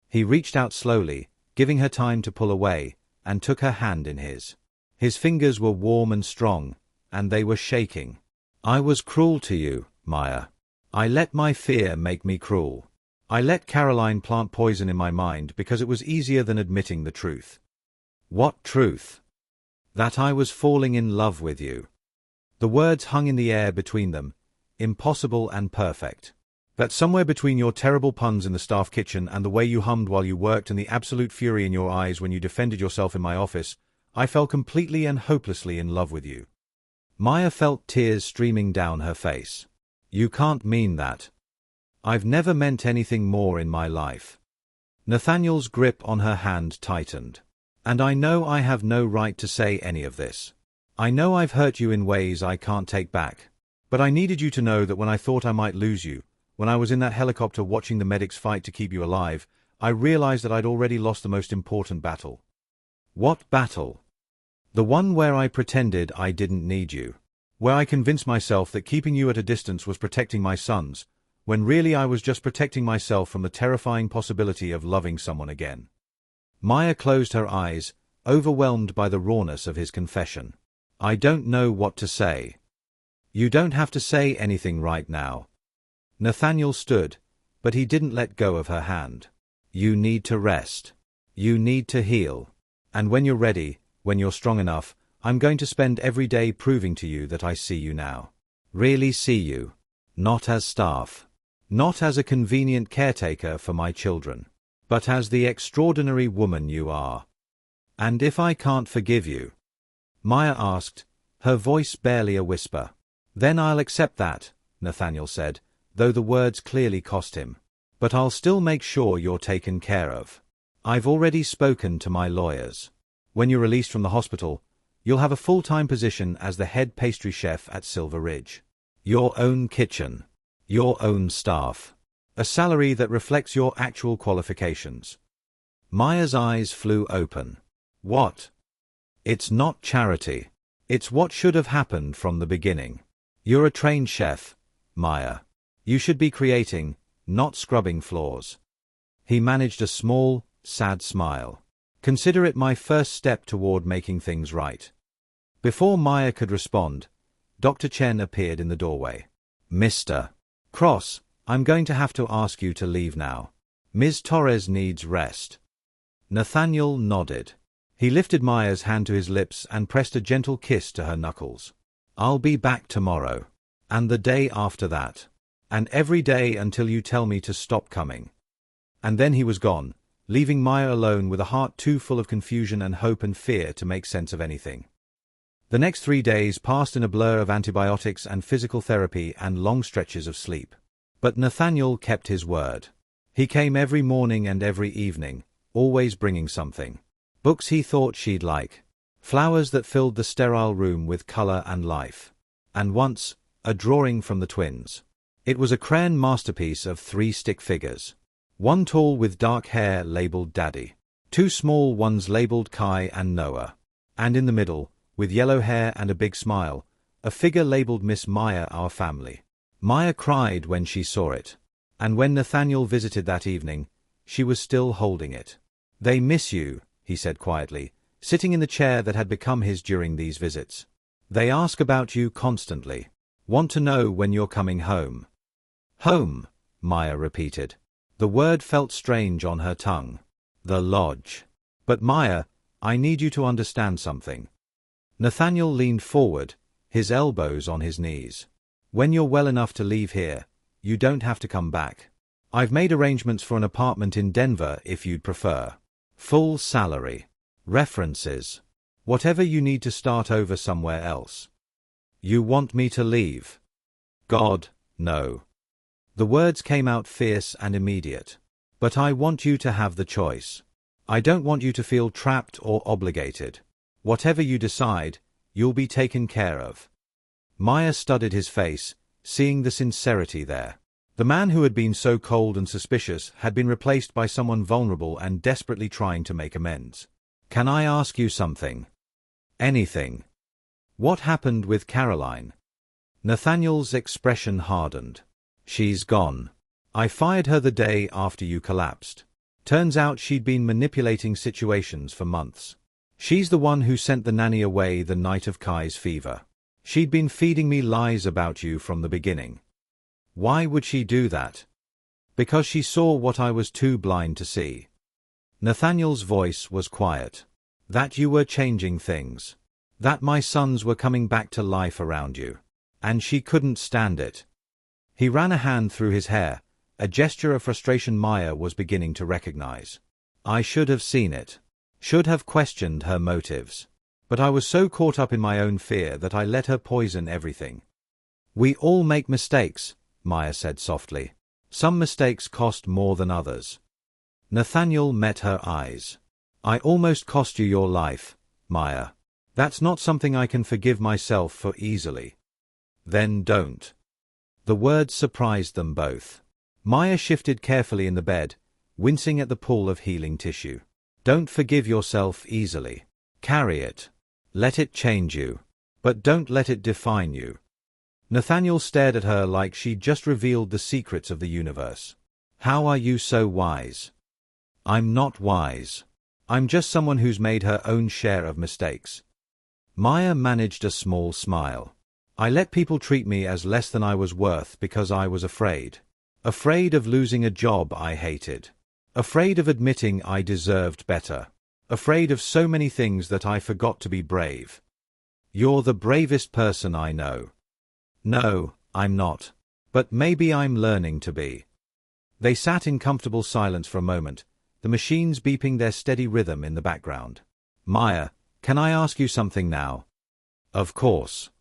He reached out slowly, giving her time to pull away, and took her hand in his. His fingers were warm and strong, and they were shaking. I was cruel to you, Maya. I let my fear make me cruel. I let Caroline plant poison in my mind because it was easier than admitting the truth. What truth? That I was falling in love with you. The words hung in the air between them, impossible and perfect. That somewhere between your terrible puns in the staff kitchen and the way you hummed while you worked and the absolute fury in your eyes when you defended yourself in my office, I fell completely and hopelessly in love with you. Maya felt tears streaming down her face. You can't mean that. I've never meant anything more in my life. Nathaniel's grip on her hand tightened. And I know I have no right to say any of this. I know I've hurt you in ways I can't take back. But I needed you to know that when I thought I might lose you, when I was in that helicopter watching the medics fight to keep you alive, I realized that I'd already lost the most important battle. What battle? The one where I pretended I didn't need you. Where I convinced myself that keeping you at a distance was protecting my sons, when really I was just protecting myself from the terrifying possibility of loving someone again. Maya closed her eyes, overwhelmed by the rawness of his confession. I don't know what to say. You don't have to say anything right now. Nathaniel stood, but he didn't let go of her hand. You need to rest. You need to heal. And when you're ready, when you're strong enough, I'm going to spend every day proving to you that I see you now. Really see you. Not as staff. Not as a convenient caretaker for my children. But as the extraordinary woman you are. And if I can't forgive you? Maya asked, her voice barely a whisper. Then I'll accept that, Nathaniel said, though the words clearly cost him. But I'll still make sure you're taken care of. I've already spoken to my lawyers. When you're released from the hospital, you'll have a full-time position as the head pastry chef at Silver Ridge. Your own kitchen. Your own staff. A salary that reflects your actual qualifications. Maya's eyes flew open. What? It's not charity. It's what should have happened from the beginning. You're a trained chef, Maya. You should be creating, not scrubbing floors. He managed a small, sad smile. Consider it my first step toward making things right. Before Maya could respond, Dr. Chen appeared in the doorway. Mr. Cross, I'm going to have to ask you to leave now. Ms. Torres needs rest. Nathaniel nodded. He lifted Maya's hand to his lips and pressed a gentle kiss to her knuckles. I'll be back tomorrow. And the day after that. And every day until you tell me to stop coming. And then he was gone, leaving Maya alone with a heart too full of confusion and hope and fear to make sense of anything. The next 3 days passed in a blur of antibiotics and physical therapy and long stretches of sleep. But Nathaniel kept his word. He came every morning and every evening, always bringing something. Books he thought she'd like. Flowers that filled the sterile room with color and life. And once, a drawing from the twins. It was a crayon masterpiece of 3 stick figures. One tall with dark hair labeled Daddy. 2 small ones labeled Kai and Noah. And in the middle, with yellow hair and a big smile, a figure labeled Miss Maya, our family. Maya cried when she saw it. And when Nathaniel visited that evening, she was still holding it. "They miss you," he said quietly, sitting in the chair that had become his during these visits. "They ask about you constantly. Want to know when you're coming home." "Home," Maya repeated. The word felt strange on her tongue. "The lodge." "But Maya, I need you to understand something." Nathaniel leaned forward, his elbows on his knees. "When you're well enough to leave here, you don't have to come back. I've made arrangements for an apartment in Denver if you'd prefer. Full salary. References. Whatever you need to start over somewhere else." "You want me to leave?" "God, no." The words came out fierce and immediate. "But I want you to have the choice. I don't want you to feel trapped or obligated. Whatever you decide, you'll be taken care of." Maya studied his face, seeing the sincerity there. The man who had been so cold and suspicious had been replaced by someone vulnerable and desperately trying to make amends. "Can I ask you something?" "Anything." "What happened with Caroline?" Nathaniel's expression hardened. "She's gone. I fired her the day after you collapsed. Turns out she'd been manipulating situations for months. She's the one who sent the nanny away the night of Kai's fever. She'd been feeding me lies about you from the beginning." "Why would she do that?" "Because she saw what I was too blind to see." Nathaniel's voice was quiet. "That you were changing things. That my sons were coming back to life around you. And she couldn't stand it." He ran a hand through his hair, a gesture of frustration Maya was beginning to recognize. "I should have seen it. Should have questioned her motives. But I was so caught up in my own fear that I let her poison everything." "We all make mistakes," Maya said softly. "Some mistakes cost more than others." Nathaniel met her eyes. "I almost cost you your life, Maya. That's not something I can forgive myself for easily." "Then don't." The words surprised them both. Maya shifted carefully in the bed, wincing at the pull of healing tissue. "Don't forgive yourself easily. Carry it. Let it change you. But don't let it define you." Nathaniel stared at her like she'd just revealed the secrets of the universe. "How are you so wise?" "I'm not wise. I'm just someone who's made her own share of mistakes." Maya managed a small smile. "I let people treat me as less than I was worth because I was afraid. Afraid of losing a job I hated. Afraid of admitting I deserved better. Afraid of so many things that I forgot to be brave." "You're the bravest person I know." "No, I'm not. But maybe I'm learning to be." They sat in comfortable silence for a moment, the machines beeping their steady rhythm in the background. "Maya, can I ask you something now?" "Of course."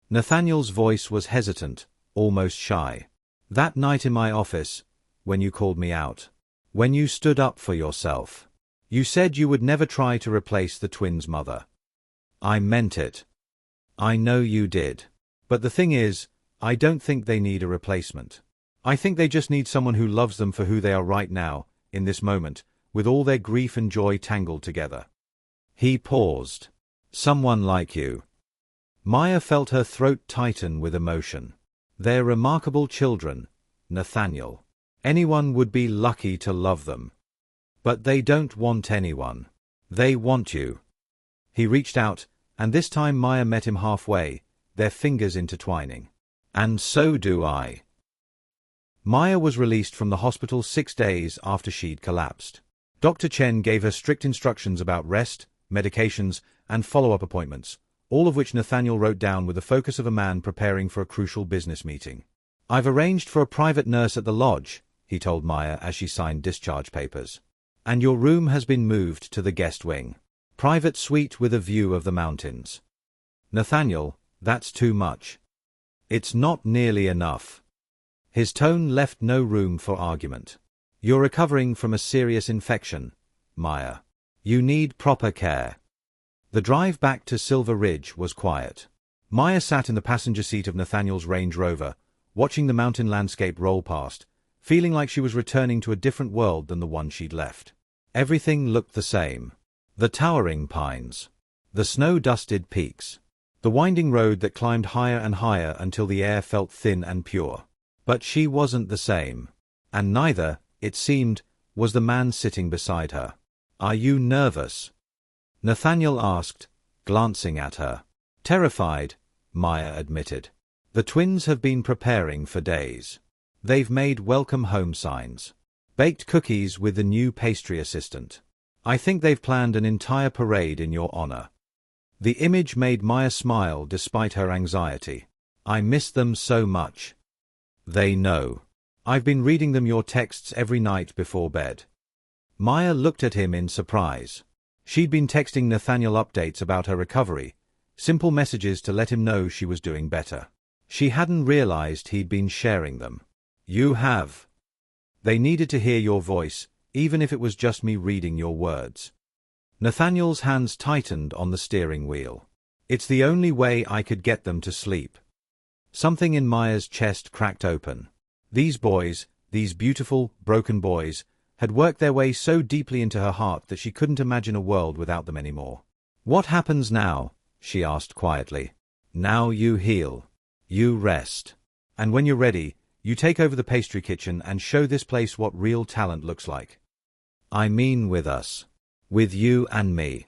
Nathaniel's voice was hesitant, almost shy. "That night in my office, when you called me out, when you stood up for yourself, you said you would never try to replace the twins' mother." "I meant it." "I know you did. But the thing is, I don't think they need a replacement. I think they just need someone who loves them for who they are right now, in this moment, with all their grief and joy tangled together." He paused. "Someone like you." Maya felt her throat tighten with emotion. "They're remarkable children, Nathaniel. Anyone would be lucky to love them. But they don't want anyone. They want you." He reached out, and this time Maya met him halfway, their fingers intertwining. "And so do I." Maya was released from the hospital 6 days after she'd collapsed. Dr. Chen gave her strict instructions about rest, medications, and follow-up appointments, all of which Nathaniel wrote down with the focus of a man preparing for a crucial business meeting. "I've arranged for a private nurse at the lodge," he told Maya as she signed discharge papers. "And your room has been moved to the guest wing. Private suite with a view of the mountains." "Nathaniel, that's too much." "It's not nearly enough." His tone left no room for argument. "You're recovering from a serious infection, Maya. You need proper care." The drive back to Silver Ridge was quiet. Maya sat in the passenger seat of Nathaniel's Range Rover, watching the mountain landscape roll past, feeling like she was returning to a different world than the one she'd left. Everything looked the same. The towering pines. The snow-dusted peaks. The winding road that climbed higher and higher until the air felt thin and pure. But she wasn't the same. And neither, it seemed, was the man sitting beside her. "Are you nervous?" Nathaniel asked, glancing at her. "Terrified," Maya admitted. "The twins have been preparing for days. They've made welcome home signs. Baked cookies with the new pastry assistant. I think they've planned an entire parade in your honor." The image made Maya smile despite her anxiety. "I miss them so much." "They know. I've been reading them your texts every night before bed." Maya looked at him in surprise. She'd been texting Nathaniel updates about her recovery, simple messages to let him know she was doing better. She hadn't realized he'd been sharing them. "You have. They needed to hear your voice, even if it was just me reading your words." Nathaniel's hands tightened on the steering wheel. "It's the only way I could get them to sleep." Something in Maya's chest cracked open. These boys, these beautiful, broken boys, had worked their way so deeply into her heart that she couldn't imagine a world without them anymore. "What happens now?" she asked quietly. "Now you heal. You rest. And when you're ready, you take over the pastry kitchen and show this place what real talent looks like. I mean with us. With you and me."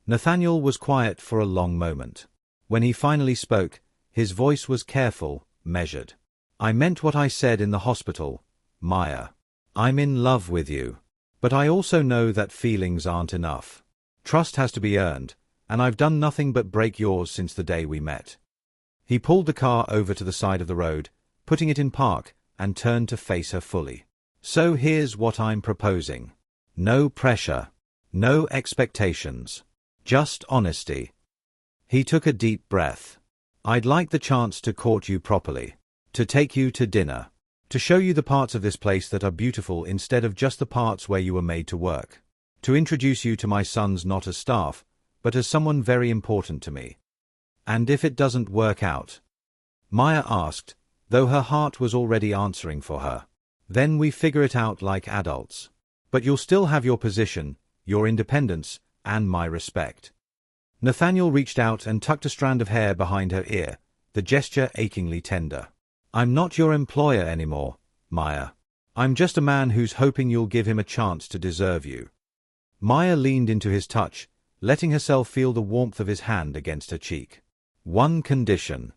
Nathaniel was quiet for a long moment. When he finally spoke, his voice was careful, measured. "I meant what I said in the hospital, Maya. I'm in love with you. But I also know that feelings aren't enough. Trust has to be earned, and I've done nothing but break yours since the day we met." He pulled the car over to the side of the road, putting it in park, and turned to face her fully. "So here's what I'm proposing. No pressure. No expectations. Just honesty." He took a deep breath. "I'd like the chance to court you properly. To take you to dinner. To show you the parts of this place that are beautiful instead of just the parts where you were made to work. To introduce you to my sons not as staff, but as someone very important to me." "And if it doesn't work out?" Maya asked, though her heart was already answering for her. "Then we figure it out like adults. But you'll still have your position, your independence, and my respect." Nathaniel reached out and tucked a strand of hair behind her ear, the gesture achingly tender. "I'm not your employer anymore, Maya. I'm just a man who's hoping you'll give him a chance to deserve you." Maya leaned into his touch, letting herself feel the warmth of his hand against her cheek. "One condition."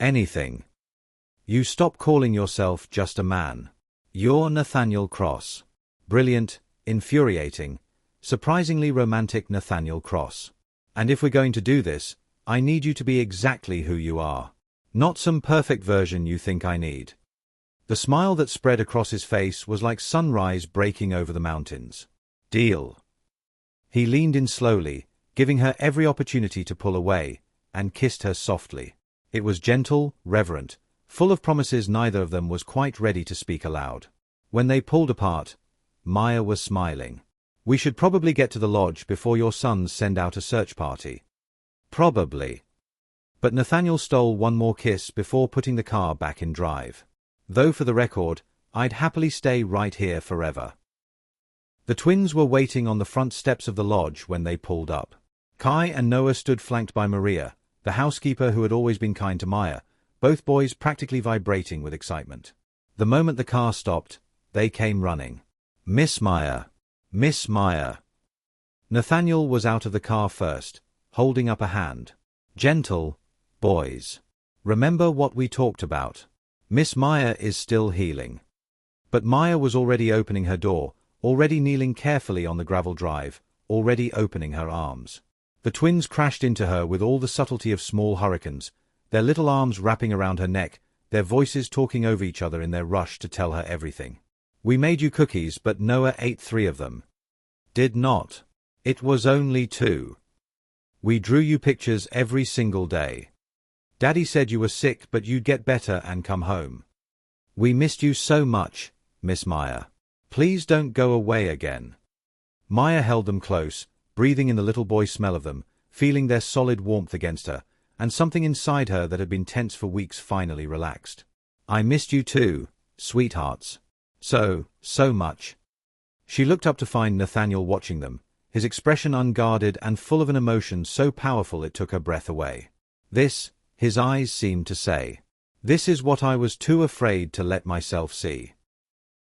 "Anything." "You stop calling yourself just a man. You're Nathaniel Cross. Brilliant, infuriating, surprisingly romantic Nathaniel Cross. And if we're going to do this, I need you to be exactly who you are. Not some perfect version you think I need." The smile that spread across his face was like sunrise breaking over the mountains. "Deal." He leaned in slowly, giving her every opportunity to pull away, and kissed her softly. It was gentle, reverent, full of promises neither of them was quite ready to speak aloud. When they pulled apart, Maya was smiling. "We should probably get to the lodge before your sons send out a search party." "Probably." But Nathaniel stole one more kiss before putting the car back in drive. "Though for the record, I'd happily stay right here forever." The twins were waiting on the front steps of the lodge when they pulled up. Kai and Noah stood flanked by Maria, the housekeeper who had always been kind to Maya, both boys practically vibrating with excitement. The moment the car stopped, they came running. "Miss Maya! Miss Maya!" Nathaniel was out of the car first, holding up a hand. "Gentle, boys. Remember what we talked about. Miss Maya is still healing." But Maya was already opening her door, already kneeling carefully on the gravel drive, already opening her arms. The twins crashed into her with all the subtlety of small hurricanes, their little arms wrapping around her neck, their voices talking over each other in their rush to tell her everything. "We made you cookies, but Noah ate 3 of them." "Did not. It was only 2. We drew you pictures every single day. Daddy said you were sick but you'd get better and come home. We missed you so much, Miss Maya. Please don't go away again." Maya held them close, breathing in the little boy's smell of them, feeling their solid warmth against her, and something inside her that had been tense for weeks finally relaxed. "I missed you too, sweethearts. So much." She looked up to find Nathaniel watching them, his expression unguarded and full of an emotion so powerful it took her breath away. His eyes seemed to say. This is what I was too afraid to let myself see.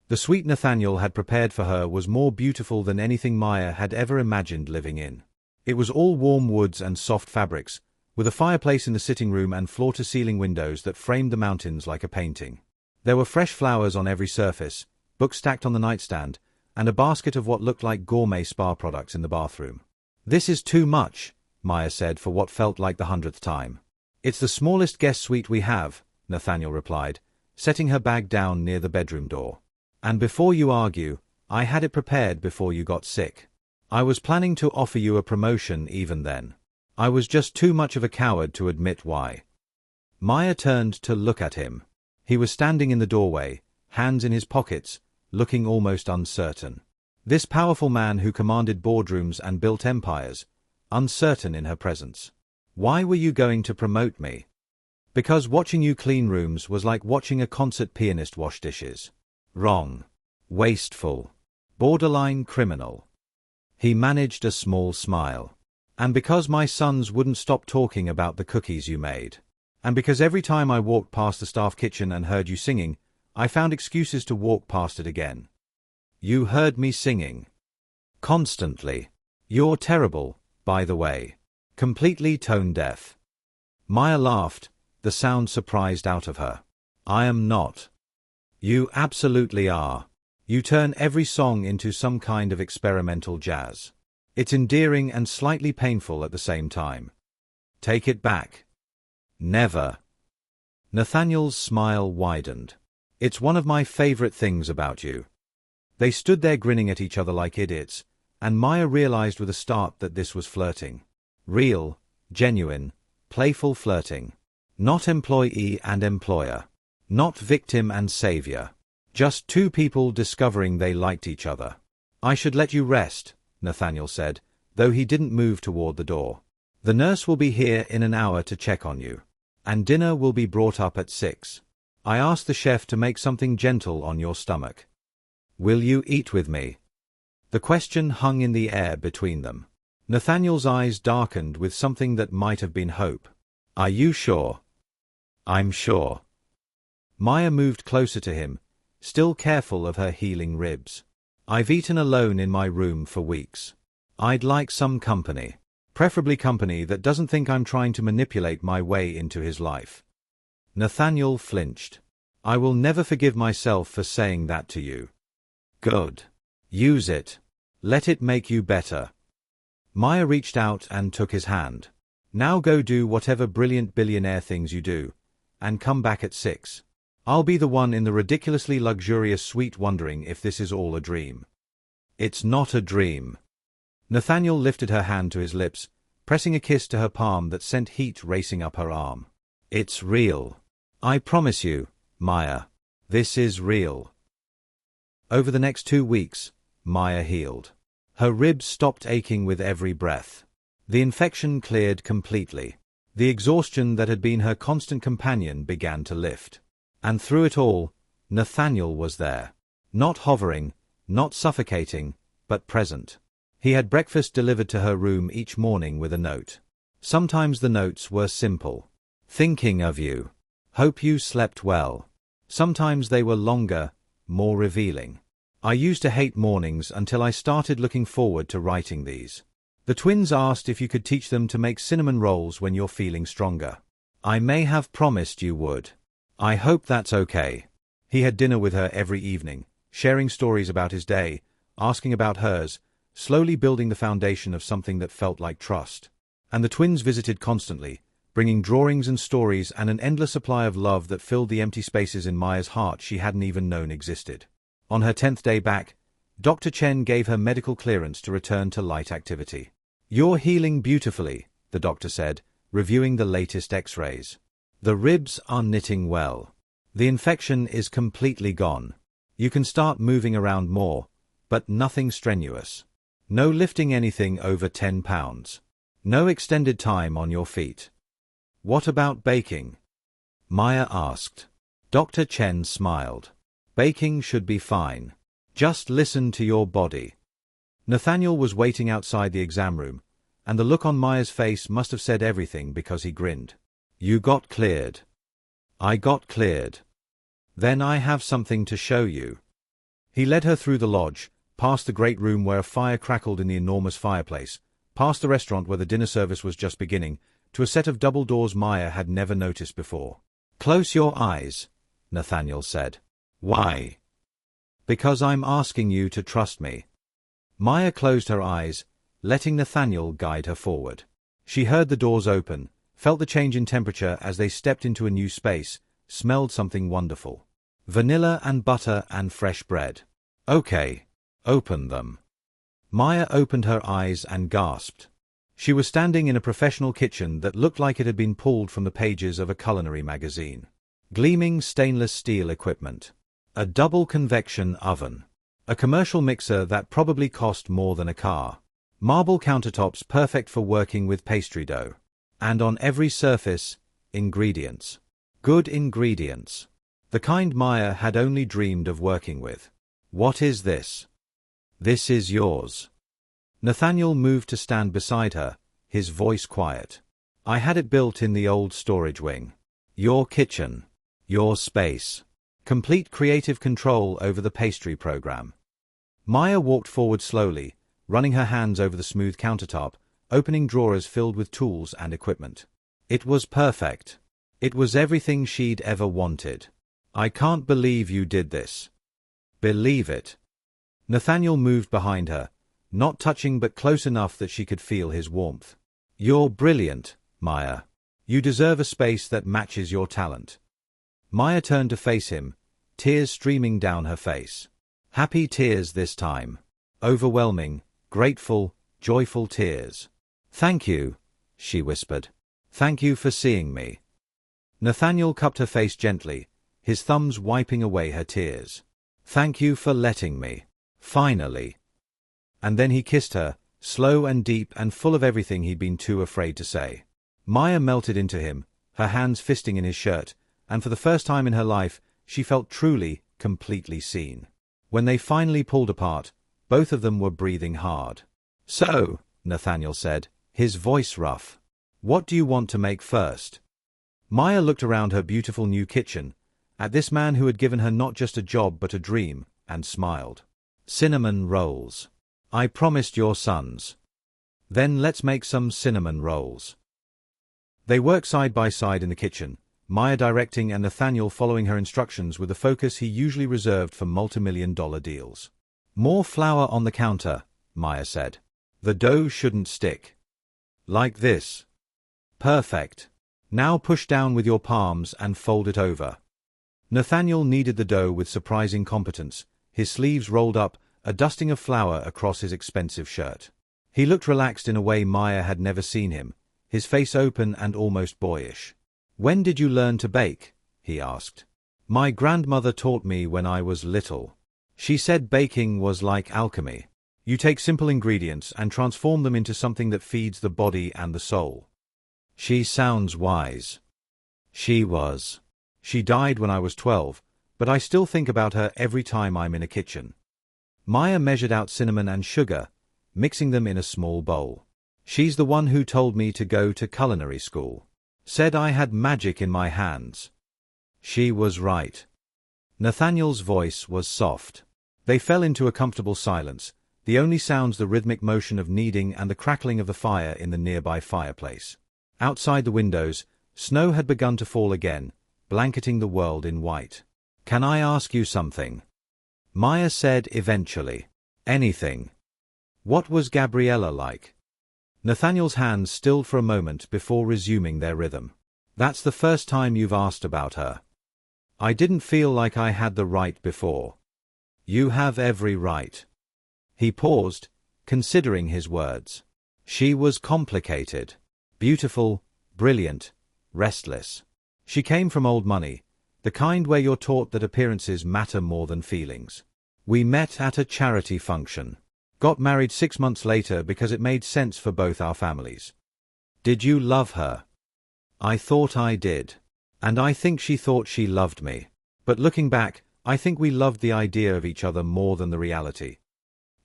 The suite Nathaniel had prepared for her was more beautiful than anything Maya had ever imagined living in. It was all warm woods and soft fabrics, with a fireplace in the sitting room and floor-to-ceiling windows that framed the mountains like a painting. There were fresh flowers on every surface, books stacked on the nightstand, and a basket of what looked like gourmet spa products in the bathroom. This is too much, Maya said for what felt like the 100th time. It's the smallest guest suite we have, Nathaniel replied, setting her bag down near the bedroom door. And before you argue, I had it prepared before you got sick. I was planning to offer you a promotion even then. I was just too much of a coward to admit why. Maya turned to look at him. He was standing in the doorway, hands in his pockets, looking almost uncertain. This powerful man who commanded boardrooms and built empires, uncertain in her presence. Why were you going to promote me? Because watching you clean rooms was like watching a concert pianist wash dishes. Wrong. Wasteful. Borderline criminal. He managed a small smile. And because my sons wouldn't stop talking about the cookies you made. And because every time I walked past the staff kitchen and heard you singing, I found excuses to walk past it again. You heard me singing. Constantly. You're terrible, by the way. Completely tone-deaf. Maya laughed, the sound surprised out of her. I am not. You absolutely are. You turn every song into some kind of experimental jazz. It's endearing and slightly painful at the same time. Take it back. Never. Nathaniel's smile widened. It's one of my favorite things about you. They stood there grinning at each other like idiots, and Maya realized with a start that this was flirting. Real, genuine, playful flirting. Not employee and employer. Not victim and savior. Just two people discovering they liked each other. I should let you rest, Nathaniel said, though he didn't move toward the door. The nurse will be here in an hour to check on you. And dinner will be brought up at 6. I asked the chef to make something gentle on your stomach. Will you eat with me? The question hung in the air between them. Nathaniel's eyes darkened with something that might have been hope. Are you sure? I'm sure. Maya moved closer to him, still careful of her healing ribs. I've eaten alone in my room for weeks. I'd like some company. Preferably company that doesn't think I'm trying to manipulate my way into his life. Nathaniel flinched. I will never forgive myself for saying that to you. Good. Use it. Let it make you better. Maya reached out and took his hand. Now go do whatever brilliant billionaire things you do, and come back at 6. I'll be the one in the ridiculously luxurious suite wondering if this is all a dream. It's not a dream. Nathaniel lifted her hand to his lips, pressing a kiss to her palm that sent heat racing up her arm. It's real. I promise you, Maya. This is real. Over the next 2 weeks, Maya healed. Her ribs stopped aching with every breath. The infection cleared completely. The exhaustion that had been her constant companion began to lift. And through it all, Nathaniel was there. Not hovering, not suffocating, but present. He had breakfast delivered to her room each morning with a note. Sometimes the notes were simple. Thinking of you. Hope you slept well. Sometimes they were longer, more revealing. I used to hate mornings until I started looking forward to writing these. The twins asked if you could teach them to make cinnamon rolls when you're feeling stronger. I may have promised you would. I hope that's okay. He had dinner with her every evening, sharing stories about his day, asking about hers, slowly building the foundation of something that felt like trust. And the twins visited constantly, bringing drawings and stories and an endless supply of love that filled the empty spaces in Maya's heart she hadn't even known existed. On her 10th day back, Dr. Chen gave her medical clearance to return to light activity. You're healing beautifully, the doctor said, reviewing the latest X-rays. The ribs are knitting well. The infection is completely gone. You can start moving around more, but nothing strenuous. No lifting anything over 10 pounds. No extended time on your feet. What about baking? Maya asked. Dr. Chen smiled. Baking should be fine. Just listen to your body. Nathaniel was waiting outside the exam room, and the look on Maya's face must have said everything because he grinned. You got cleared. I got cleared. Then I have something to show you. He led her through the lodge, past the great room where a fire crackled in the enormous fireplace, past the restaurant where the dinner service was just beginning, to a set of double doors Maya had never noticed before. Close your eyes, Nathaniel said. Why? Because I'm asking you to trust me. Maya closed her eyes, letting Nathaniel guide her forward. She heard the doors open, felt the change in temperature as they stepped into a new space, smelled something wonderful. Vanilla and butter and fresh bread. Okay, open them. Maya opened her eyes and gasped. She was standing in a professional kitchen that looked like it had been pulled from the pages of a culinary magazine. Gleaming stainless steel equipment. A double convection oven. A commercial mixer that probably cost more than a car. Marble countertops perfect for working with pastry dough. And on every surface, ingredients. Good ingredients. The kind Maya had only dreamed of working with. What is this? This is yours. Nathaniel moved to stand beside her, his voice quiet. I had it built in the old storage wing. Your kitchen. Your space. Complete creative control over the pastry program. Maya walked forward slowly, running her hands over the smooth countertop, opening drawers filled with tools and equipment. It was perfect. It was everything she'd ever wanted. I can't believe you did this. Believe it. Nathaniel moved behind her, not touching but close enough that she could feel his warmth. You're brilliant, Maya. You deserve a space that matches your talent. Maya turned to face him, tears streaming down her face. Happy tears this time. Overwhelming, grateful, joyful tears. Thank you, she whispered. Thank you for seeing me. Nathaniel cupped her face gently, his thumbs wiping away her tears. Thank you for letting me. Finally. And then he kissed her, slow and deep and full of everything he'd been too afraid to say. Maya melted into him, her hands fisting in his shirt, and for the first time in her life, she felt truly, completely seen. When they finally pulled apart, both of them were breathing hard. So, Nathaniel said, his voice rough. What do you want to make first? Maya looked around her beautiful new kitchen, at this man who had given her not just a job but a dream, and smiled. Cinnamon rolls. I promised your sons. Then let's make some cinnamon rolls. They worked side by side in the kitchen, Maya directing and Nathaniel following her instructions with the focus he usually reserved for multi-million-dollar deals. More flour on the counter, Maya said. The dough shouldn't stick. Like this. Perfect. Now push down with your palms and fold it over. Nathaniel kneaded the dough with surprising competence, his sleeves rolled up, a dusting of flour across his expensive shirt. He looked relaxed in a way Maya had never seen him, his face open and almost boyish. When did you learn to bake? He asked. My grandmother taught me when I was little. She said baking was like alchemy. You take simple ingredients and transform them into something that feeds the body and the soul. She sounds wise. She was. She died when I was 12, but I still think about her every time I'm in a kitchen. Maya measured out cinnamon and sugar, mixing them in a small bowl. She's the one who told me to go to culinary school. Said I had magic in my hands. She was right. Nathaniel's voice was soft. They fell into a comfortable silence, the only sounds the rhythmic motion of kneading and the crackling of the fire in the nearby fireplace. Outside the windows, snow had begun to fall again, blanketing the world in white. Can I ask you something? Maya said eventually. Anything. What was Gabriella like? Nathaniel's hands stilled for a moment before resuming their rhythm. That's the first time you've asked about her. I didn't feel like I had the right before. You have every right. He paused, considering his words. She was complicated. Beautiful, brilliant, restless. She came from old money, the kind where you're taught that appearances matter more than feelings. We met at a charity function. Got married 6 months later because it made sense for both our families. Did you love her? I thought I did. And I think she thought she loved me. But looking back, I think we loved the idea of each other more than the reality.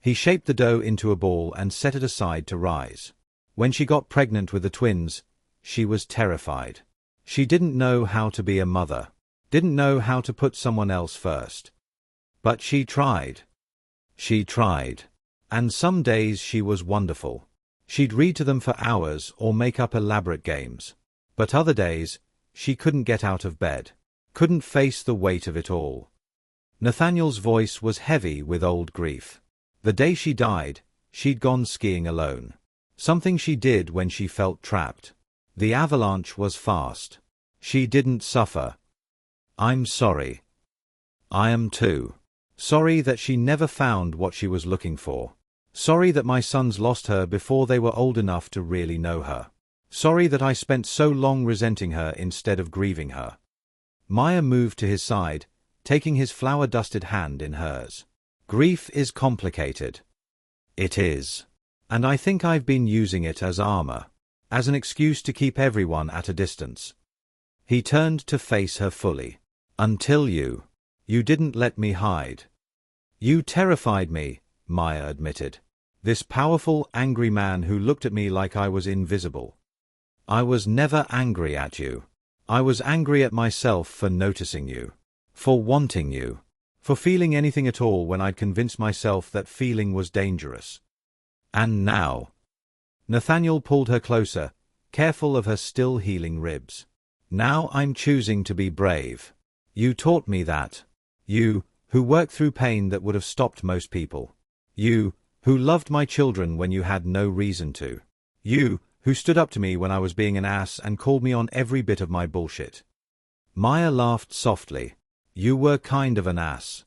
He shaped the dough into a ball and set it aside to rise. When she got pregnant with the twins, she was terrified. She didn't know how to be a mother. Didn't know how to put someone else first. But she tried. She tried. And some days she was wonderful. She'd read to them for hours or make up elaborate games. But other days, she couldn't get out of bed. Couldn't face the weight of it all. Nathaniel's voice was heavy with old grief. The day she died, she'd gone skiing alone. Something she did when she felt trapped. The avalanche was fast. She didn't suffer. I'm sorry. I am too. Sorry that she never found what she was looking for. Sorry that my sons lost her before they were old enough to really know her. Sorry that I spent so long resenting her instead of grieving her. Maya moved to his side, taking his flour-dusted hand in hers. Grief is complicated. It is. And I think I've been using it as armor. As an excuse to keep everyone at a distance. He turned to face her fully. Until you didn't let me hide. You terrified me, Maya admitted. This powerful, angry man who looked at me like I was invisible. I was never angry at you. I was angry at myself for noticing you. For wanting you. For feeling anything at all when I'd convinced myself that feeling was dangerous. And now. Nathaniel pulled her closer, careful of her still healing ribs. Now I'm choosing to be brave. You taught me that. You, who worked through pain that would have stopped most people. You, who loved my children when you had no reason to. You, who stood up to me when I was being an ass and called me on every bit of my bullshit. Maya laughed softly. You were kind of an ass.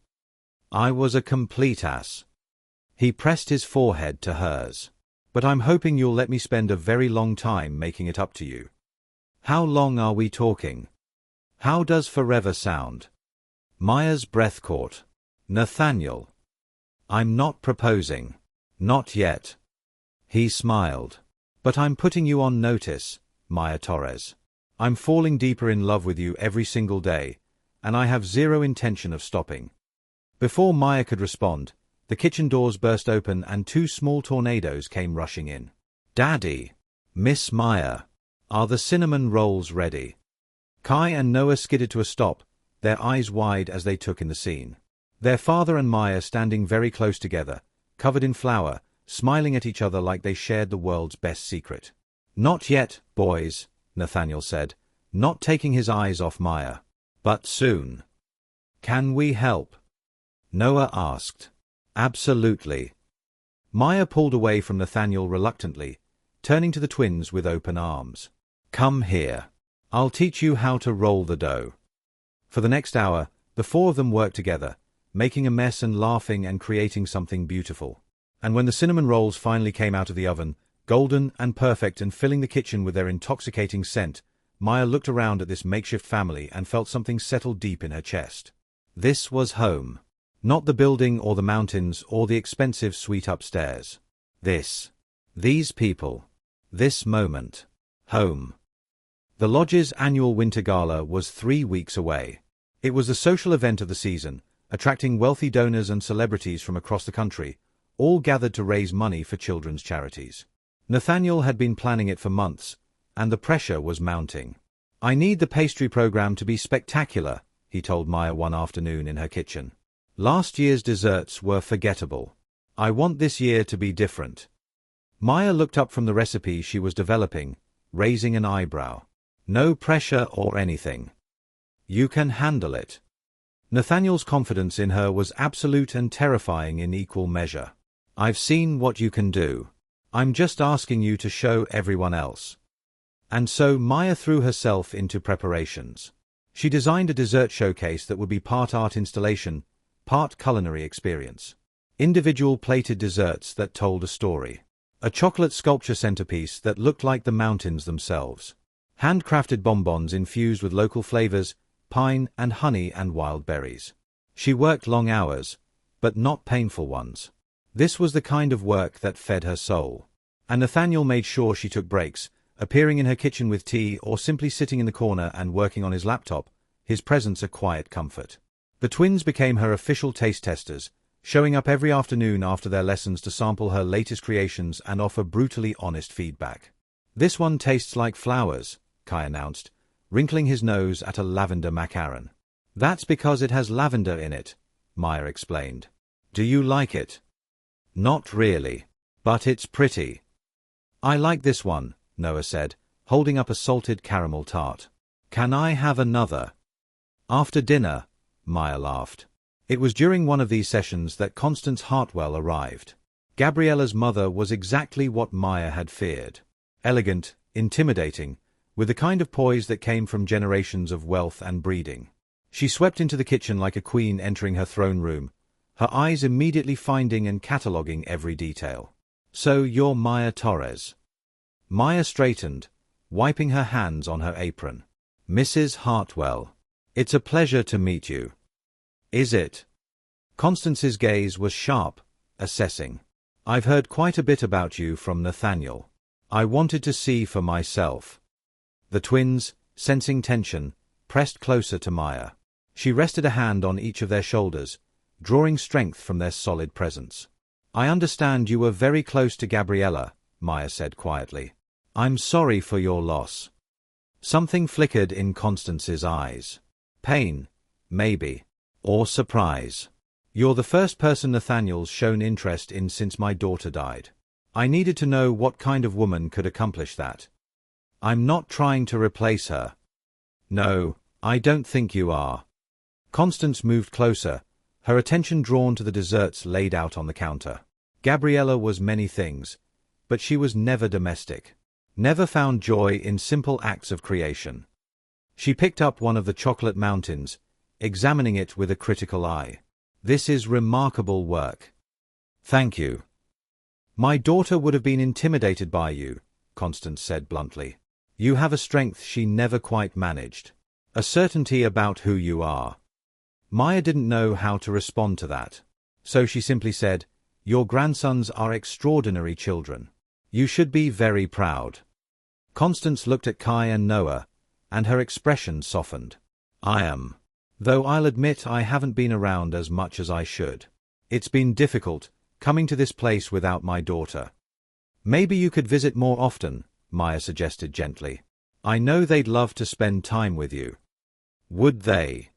I was a complete ass. He pressed his forehead to hers. But I'm hoping you'll let me spend a very long time making it up to you. How long are we talking? How does forever sound? Maya's breath caught. Nathaniel. I'm not proposing. Not yet. He smiled. But I'm putting you on notice, Maya Torres. I'm falling deeper in love with you every single day, and I have zero intention of stopping. Before Maya could respond, the kitchen doors burst open and two small tornadoes came rushing in. Daddy! Miss Maya! Are the cinnamon rolls ready? Kai and Noah skidded to a stop, their eyes wide as they took in the scene. Their father and Maya standing very close together, covered in flour, smiling at each other like they shared the world's best secret. Not yet, boys, Nathaniel said, not taking his eyes off Maya. But soon. Can we help? Noah asked. Absolutely. Maya pulled away from Nathaniel reluctantly, turning to the twins with open arms. Come here. I'll teach you how to roll the dough. For the next hour, the four of them worked together, making a mess and laughing and creating something beautiful. And when the cinnamon rolls finally came out of the oven, golden and perfect and filling the kitchen with their intoxicating scent, Maya looked around at this makeshift family and felt something settle deep in her chest. This was home. Not the building or the mountains or the expensive suite upstairs. These people. This moment. Home. The lodge's annual winter gala was 3 weeks away. It was the social event of the season, attracting wealthy donors and celebrities from across the country, all gathered to raise money for children's charities. Nathaniel had been planning it for months, and the pressure was mounting. I need the pastry program to be spectacular, he told Maya one afternoon in her kitchen. Last year's desserts were forgettable. I want this year to be different. Maya looked up from the recipe she was developing, raising an eyebrow. No pressure or anything. You can handle it. Nathaniel's confidence in her was absolute and terrifying in equal measure. I've seen what you can do. I'm just asking you to show everyone else. And so Maya threw herself into preparations. She designed a dessert showcase that would be part art installation, part culinary experience. Individual plated desserts that told a story. A chocolate sculpture centerpiece that looked like the mountains themselves. Handcrafted bonbons infused with local flavors, pine and honey and wild berries. She worked long hours, but not painful ones. This was the kind of work that fed her soul. And Nathaniel made sure she took breaks, appearing in her kitchen with tea or simply sitting in the corner and working on his laptop, his presence a quiet comfort. The twins became her official taste testers, showing up every afternoon after their lessons to sample her latest creations and offer brutally honest feedback. This one tastes like flowers, Kai announced, wrinkling his nose at a lavender macaron. That's because it has lavender in it, Maya explained. Do you like it? Not really. But it's pretty. I like this one, Noah said, holding up a salted caramel tart. Can I have another? After dinner, Maya laughed. It was during one of these sessions that Constance Hartwell arrived. Gabriella's mother was exactly what Maya had feared. Elegant, intimidating, with the kind of poise that came from generations of wealth and breeding. She swept into the kitchen like a queen entering her throne room, her eyes immediately finding and cataloguing every detail. So you're Maya Torres. Maya straightened, wiping her hands on her apron. Mrs. Hartwell. It's a pleasure to meet you. Is it? Constance's gaze was sharp, assessing. I've heard quite a bit about you from Nathaniel. I wanted to see for myself. The twins, sensing tension, pressed closer to Maya. She rested a hand on each of their shoulders, drawing strength from their solid presence. I understand you were very close to Gabriella, Maya said quietly. I'm sorry for your loss. Something flickered in Constance's eyes. Pain, maybe. Or surprise. You're the first person Nathaniel's shown interest in since my daughter died. I needed to know what kind of woman could accomplish that. I'm not trying to replace her. No, I don't think you are. Constance moved closer, her attention drawn to the desserts laid out on the counter. Gabriella was many things, but she was never domestic. Never found joy in simple acts of creation. She picked up one of the chocolate mountains, examining it with a critical eye. This is remarkable work. Thank you. My daughter would have been intimidated by you, Constance said bluntly. You have a strength she never quite managed. A certainty about who you are. Maya didn't know how to respond to that. So she simply said, Your grandsons are extraordinary children. You should be very proud. Constance looked at Kai and Noah, and her expression softened. I am. Though I'll admit I haven't been around as much as I should. It's been difficult, coming to this place without my daughter. Maybe you could visit more often, Maya suggested gently. I know they'd love to spend time with you. Would they?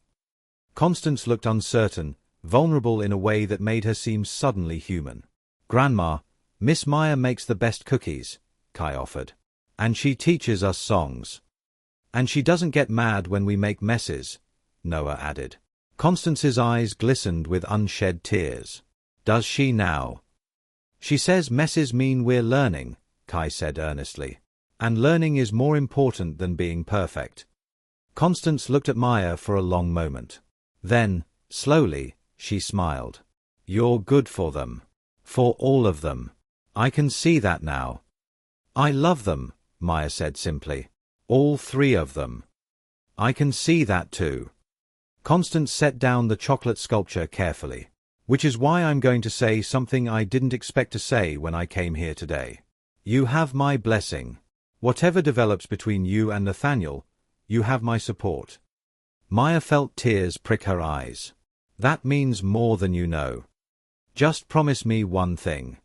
Constance looked uncertain, vulnerable in a way that made her seem suddenly human. Grandma, Miss Maya makes the best cookies, Kai offered. And she teaches us songs. And she doesn't get mad when we make messes, Noah added. Constance's eyes glistened with unshed tears. Does she now? She says messes mean we're learning, Kai said earnestly. And learning is more important than being perfect. Constance looked at Maya for a long moment. Then, slowly, she smiled. You're good for them. For all of them. I can see that now. I love them, Maya said simply. All three of them. I can see that too. Constance set down the chocolate sculpture carefully. Which is why I'm going to say something I didn't expect to say when I came here today. You have my blessing. Whatever develops between you and Nathaniel, you have my support. Maya felt tears prick her eyes. That means more than you know. Just promise me one thing.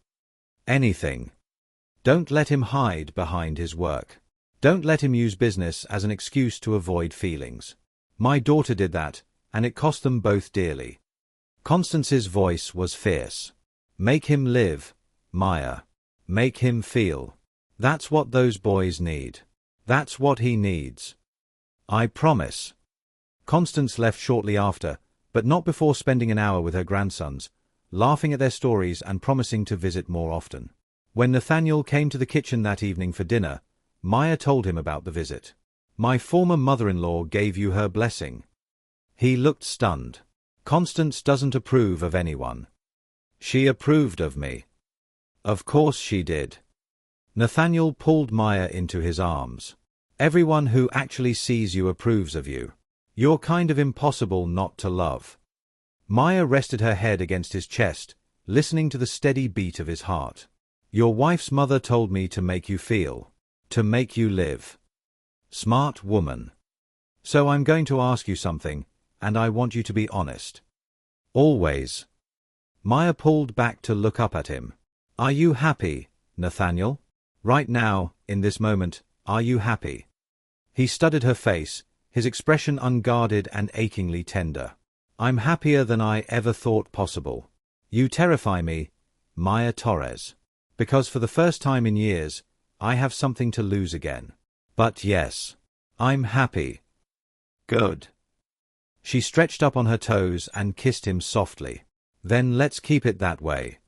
Anything. Don't let him hide behind his work. Don't let him use business as an excuse to avoid feelings. My daughter did that, and it cost them both dearly. Constance's voice was fierce. Make him live, Maya. Make him feel. That's what those boys need. That's what he needs. I promise. Constance left shortly after, but not before spending an hour with her grandsons, laughing at their stories and promising to visit more often. When Nathaniel came to the kitchen that evening for dinner, Maya told him about the visit. My former mother-in-law gave you her blessing. He looked stunned. Constance doesn't approve of anyone. She approved of me. Of course she did. Nathaniel pulled Maya into his arms. Everyone who actually sees you approves of you. You're kind of impossible not to love. Maya rested her head against his chest, listening to the steady beat of his heart. Your wife's mother told me to make you feel. To make you live. Smart woman. So I'm going to ask you something, and I want you to be honest. Always. Maya pulled back to look up at him. Are you happy, Nathaniel? Right now, in this moment, are you happy? He studied her face, his expression unguarded and achingly tender. "I'm happier than I ever thought possible. You terrify me, Maya Torres. Because for the first time in years, I have something to lose again. But yes, I'm happy." "Good." She stretched up on her toes and kissed him softly. "Then let's keep it that way."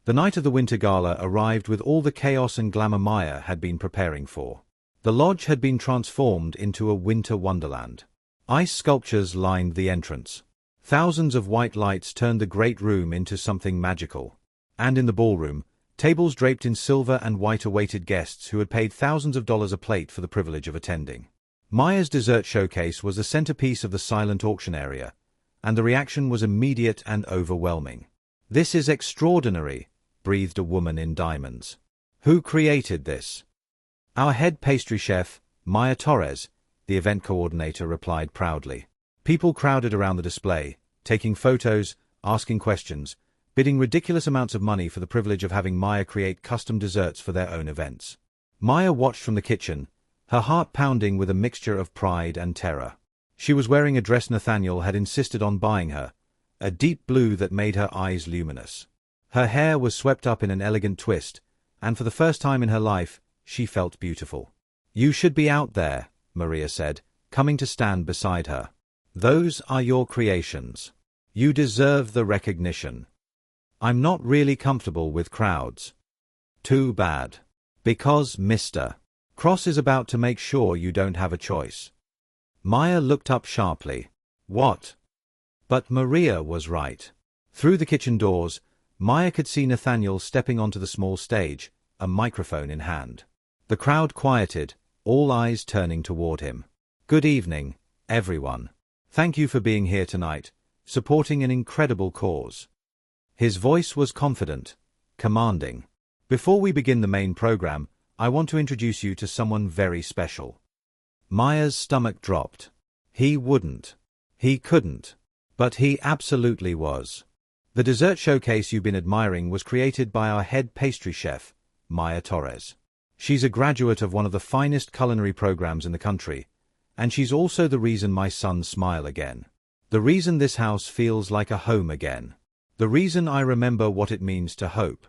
The night of the Winter Gala arrived with all the chaos and glamour Maya had been preparing for. The lodge had been transformed into a winter wonderland. Ice sculptures lined the entrance. Thousands of white lights turned the great room into something magical. And in the ballroom, tables draped in silver and white awaited guests who had paid thousands of dollars a plate for the privilege of attending. Maya's dessert showcase was the centerpiece of the silent auction area, and the reaction was immediate and overwhelming. "This is extraordinary," breathed a woman in diamonds. "Who created this?" "Our head pastry chef, Maya Torres," the event coordinator replied proudly. People crowded around the display, taking photos, asking questions, bidding ridiculous amounts of money for the privilege of having Maya create custom desserts for their own events. Maya watched from the kitchen, her heart pounding with a mixture of pride and terror. She was wearing a dress Nathaniel had insisted on buying her, a deep blue that made her eyes luminous. Her hair was swept up in an elegant twist, and for the first time in her life, she felt beautiful. "You should be out there," Maria said, coming to stand beside her. "Those are your creations. You deserve the recognition." "I'm not really comfortable with crowds." "Too bad. Because Mr. Cross is about to make sure you don't have a choice." Maya looked up sharply. "What?" But Maria was right. Through the kitchen doors, Maya could see Nathaniel stepping onto the small stage, a microphone in hand. The crowd quieted, all eyes turning toward him. "Good evening, everyone. Thank you for being here tonight, supporting an incredible cause." His voice was confident, commanding. "Before we begin the main program, I want to introduce you to someone very special." Maya's stomach dropped. He wouldn't. He couldn't. But he absolutely was. The dessert showcase you've been admiring was created by our head pastry chef, Maya Torres. She's a graduate of one of the finest culinary programs in the country, and she's also the reason my sons smile again. The reason this house feels like a home again. The reason I remember what it means to hope.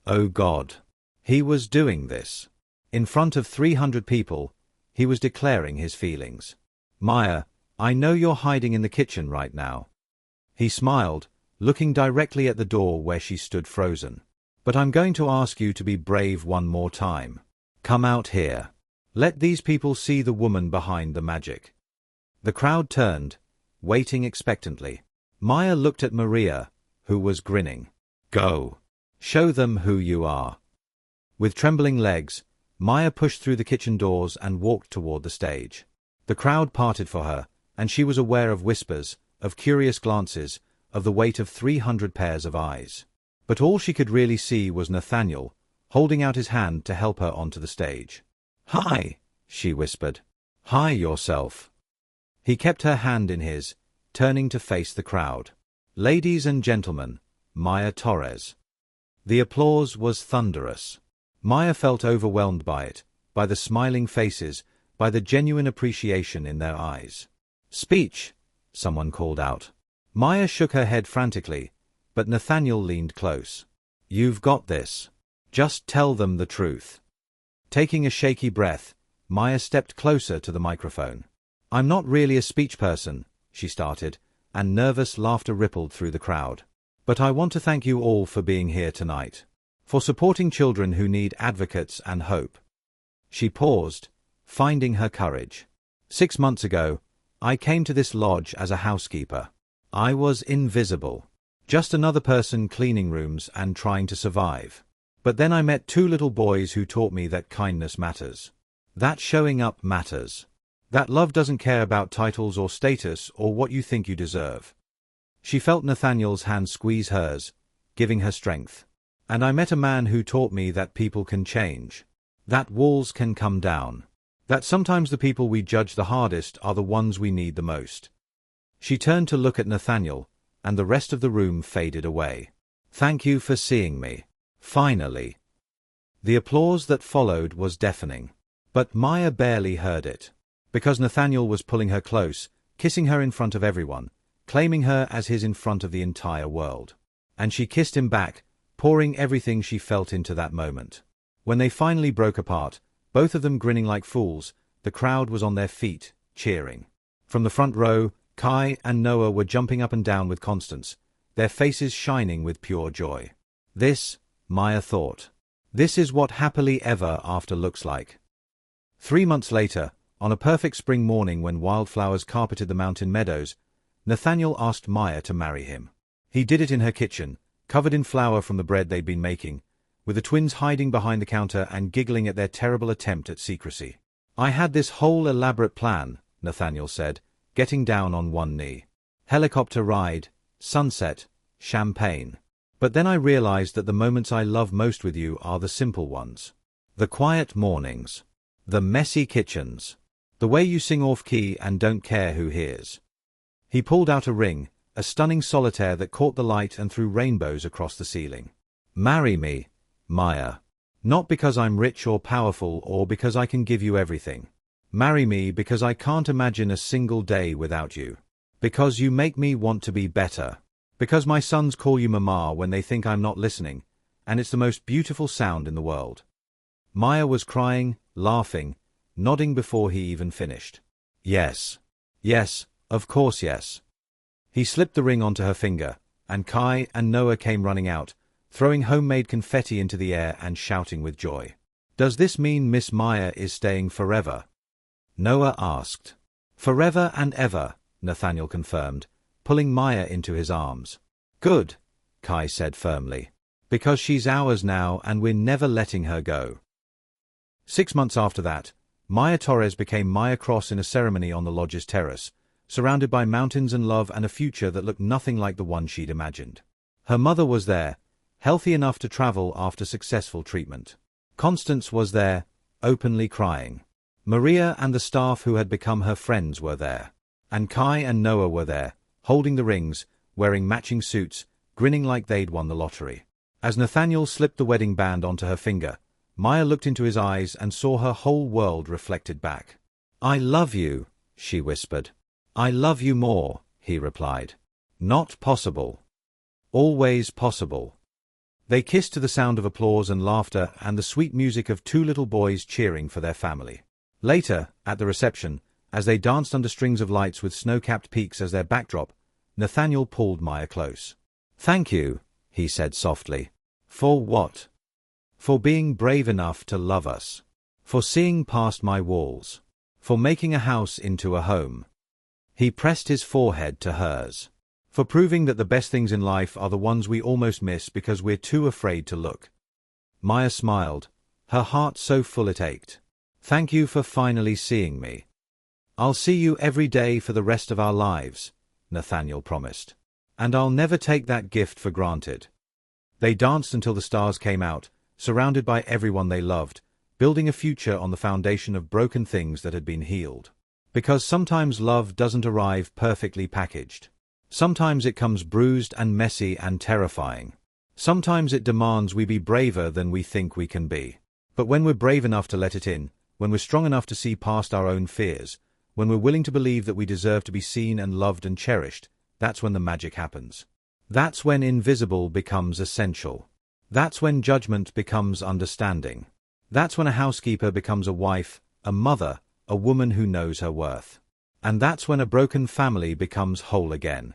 Oh God. He was doing this. In front of 300 people, he was declaring his feelings. "Maya, I know you're hiding in the kitchen right now." He smiled, looking directly at the door where she stood frozen. "But I'm going to ask you to be brave one more time. Come out here. Let these people see the woman behind the magic." The crowd turned, waiting expectantly. Maya looked at Maria, who was grinning. "Go. Show them who you are." With trembling legs, Maya pushed through the kitchen doors and walked toward the stage. The crowd parted for her, and she was aware of whispers, of curious glances, of the weight of 300 pairs of eyes. But all she could really see was Nathaniel, holding out his hand to help her onto the stage. "Hi," she whispered. "Hi yourself." He kept her hand in his, turning to face the crowd. "Ladies and gentlemen, Maya Torres." The applause was thunderous. Maya felt overwhelmed by it, by the smiling faces, by the genuine appreciation in their eyes. "Speech," someone called out. Maya shook her head frantically, but Nathaniel leaned close. "You've got this. Just tell them the truth." Taking a shaky breath, Maya stepped closer to the microphone. "I'm not really a speech person," she started, and nervous laughter rippled through the crowd. "But I want to thank you all for being here tonight. For supporting children who need advocates and hope." She paused, finding her courage. 6 months ago, I came to this lodge as a housekeeper. I was invisible. Just another person cleaning rooms and trying to survive. But then I met 2 little boys who taught me that kindness matters. That showing up matters. That love doesn't care about titles or status or what you think you deserve. She felt Nathaniel's hand squeeze hers, giving her strength. And I met a man who taught me that people can change. That walls can come down. That sometimes the people we judge the hardest are the ones we need the most. She turned to look at Nathaniel, and the rest of the room faded away. "Thank you for seeing me. Finally." The applause that followed was deafening. But Maya barely heard it. Because Nathaniel was pulling her close, kissing her in front of everyone, claiming her as his in front of the entire world. And she kissed him back, pouring everything she felt into that moment. When they finally broke apart, both of them grinning like fools, the crowd was on their feet, cheering. From the front row, Kai and Noah were jumping up and down with Constance, their faces shining with pure joy. This, Maya thought. This is what happily ever after looks like. 3 months later, on a perfect spring morning when wildflowers carpeted the mountain meadows, Nathaniel asked Maya to marry him. He did it in her kitchen, covered in flour from the bread they'd been making, with the twins hiding behind the counter and giggling at their terrible attempt at secrecy. I had this whole elaborate plan, Nathaniel said, getting down on one knee. Helicopter ride, sunset, champagne. But then I realized that the moments I love most with you are the simple ones. The quiet mornings. The messy kitchens. The way you sing off-key and don't care who hears. He pulled out a ring, a stunning solitaire that caught the light and threw rainbows across the ceiling. Marry me, Maya. Not because I'm rich or powerful or because I can give you everything. Marry me because I can't imagine a single day without you. Because you make me want to be better. Because my sons call you Mama when they think I'm not listening, and it's the most beautiful sound in the world. Maya was crying, laughing, nodding before he even finished. Yes. Yes, of course yes. He slipped the ring onto her finger, and Kai and Noah came running out, throwing homemade confetti into the air and shouting with joy. Does this mean Miss Maya is staying forever? Noah asked. Forever and ever, Nathaniel confirmed, pulling Maya into his arms. Good, Kai said firmly. Because she's ours now and we're never letting her go. 6 months after that, Maya Torres became Maya Cross in a ceremony on the lodge's terrace, surrounded by mountains and love and a future that looked nothing like the one she'd imagined. Her mother was there, healthy enough to travel after successful treatment. Constance was there, openly crying. Maria and the staff who had become her friends were there. And Kai and Noah were there, holding the rings, wearing matching suits, grinning like they'd won the lottery. As Nathaniel slipped the wedding band onto her finger, Maya looked into his eyes and saw her whole world reflected back. I love you, she whispered. I love you more, he replied. Not possible. Always possible. They kissed to the sound of applause and laughter and the sweet music of 2 little boys cheering for their family. Later, at the reception, as they danced under strings of lights with snow-capped peaks as their backdrop, Nathaniel pulled Maya close. Thank you, he said softly. For what? For being brave enough to love us. For seeing past my walls. For making a house into a home. He pressed his forehead to hers. For proving that the best things in life are the ones we almost miss because we're too afraid to look. Maya smiled, her heart so full it ached. Thank you for finally seeing me. I'll see you every day for the rest of our lives, Nathaniel promised. And I'll never take that gift for granted. They danced until the stars came out, surrounded by everyone they loved, building a future on the foundation of broken things that had been healed. Because sometimes love doesn't arrive perfectly packaged. Sometimes it comes bruised and messy and terrifying. Sometimes it demands we be braver than we think we can be. But when we're brave enough to let it in, when we're strong enough to see past our own fears, when we're willing to believe that we deserve to be seen and loved and cherished, that's when the magic happens. That's when invisible becomes essential. That's when judgment becomes understanding. That's when a housekeeper becomes a wife, a mother, a woman who knows her worth. And that's when a broken family becomes whole again.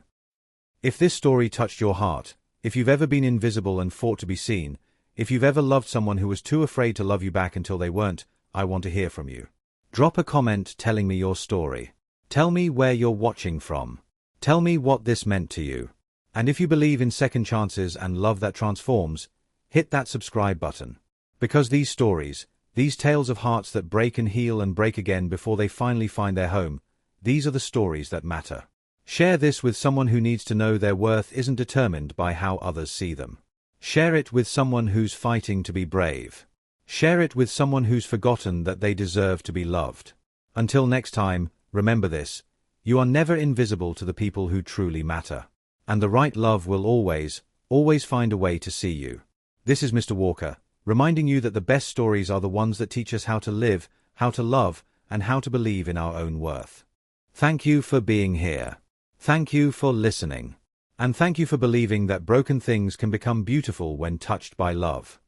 If this story touched your heart, if you've ever been invisible and fought to be seen, if you've ever loved someone who was too afraid to love you back until they weren't, I want to hear from you. Drop a comment telling me your story. Tell me where you're watching from. Tell me what this meant to you. And if you believe in second chances and love that transforms, hit that subscribe button. Because these stories, these tales of hearts that break and heal and break again before they finally find their home, these are the stories that matter. Share this with someone who needs to know their worth isn't determined by how others see them. Share it with someone who's fighting to be brave. Share it with someone who's forgotten that they deserve to be loved. Until next time, remember this: you are never invisible to the people who truly matter. And the right love will always, always find a way to see you. This is Mr. Walker, reminding you that the best stories are the ones that teach us how to live, how to love, and how to believe in our own worth. Thank you for being here. Thank you for listening. And thank you for believing that broken things can become beautiful when touched by love.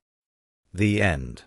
The end.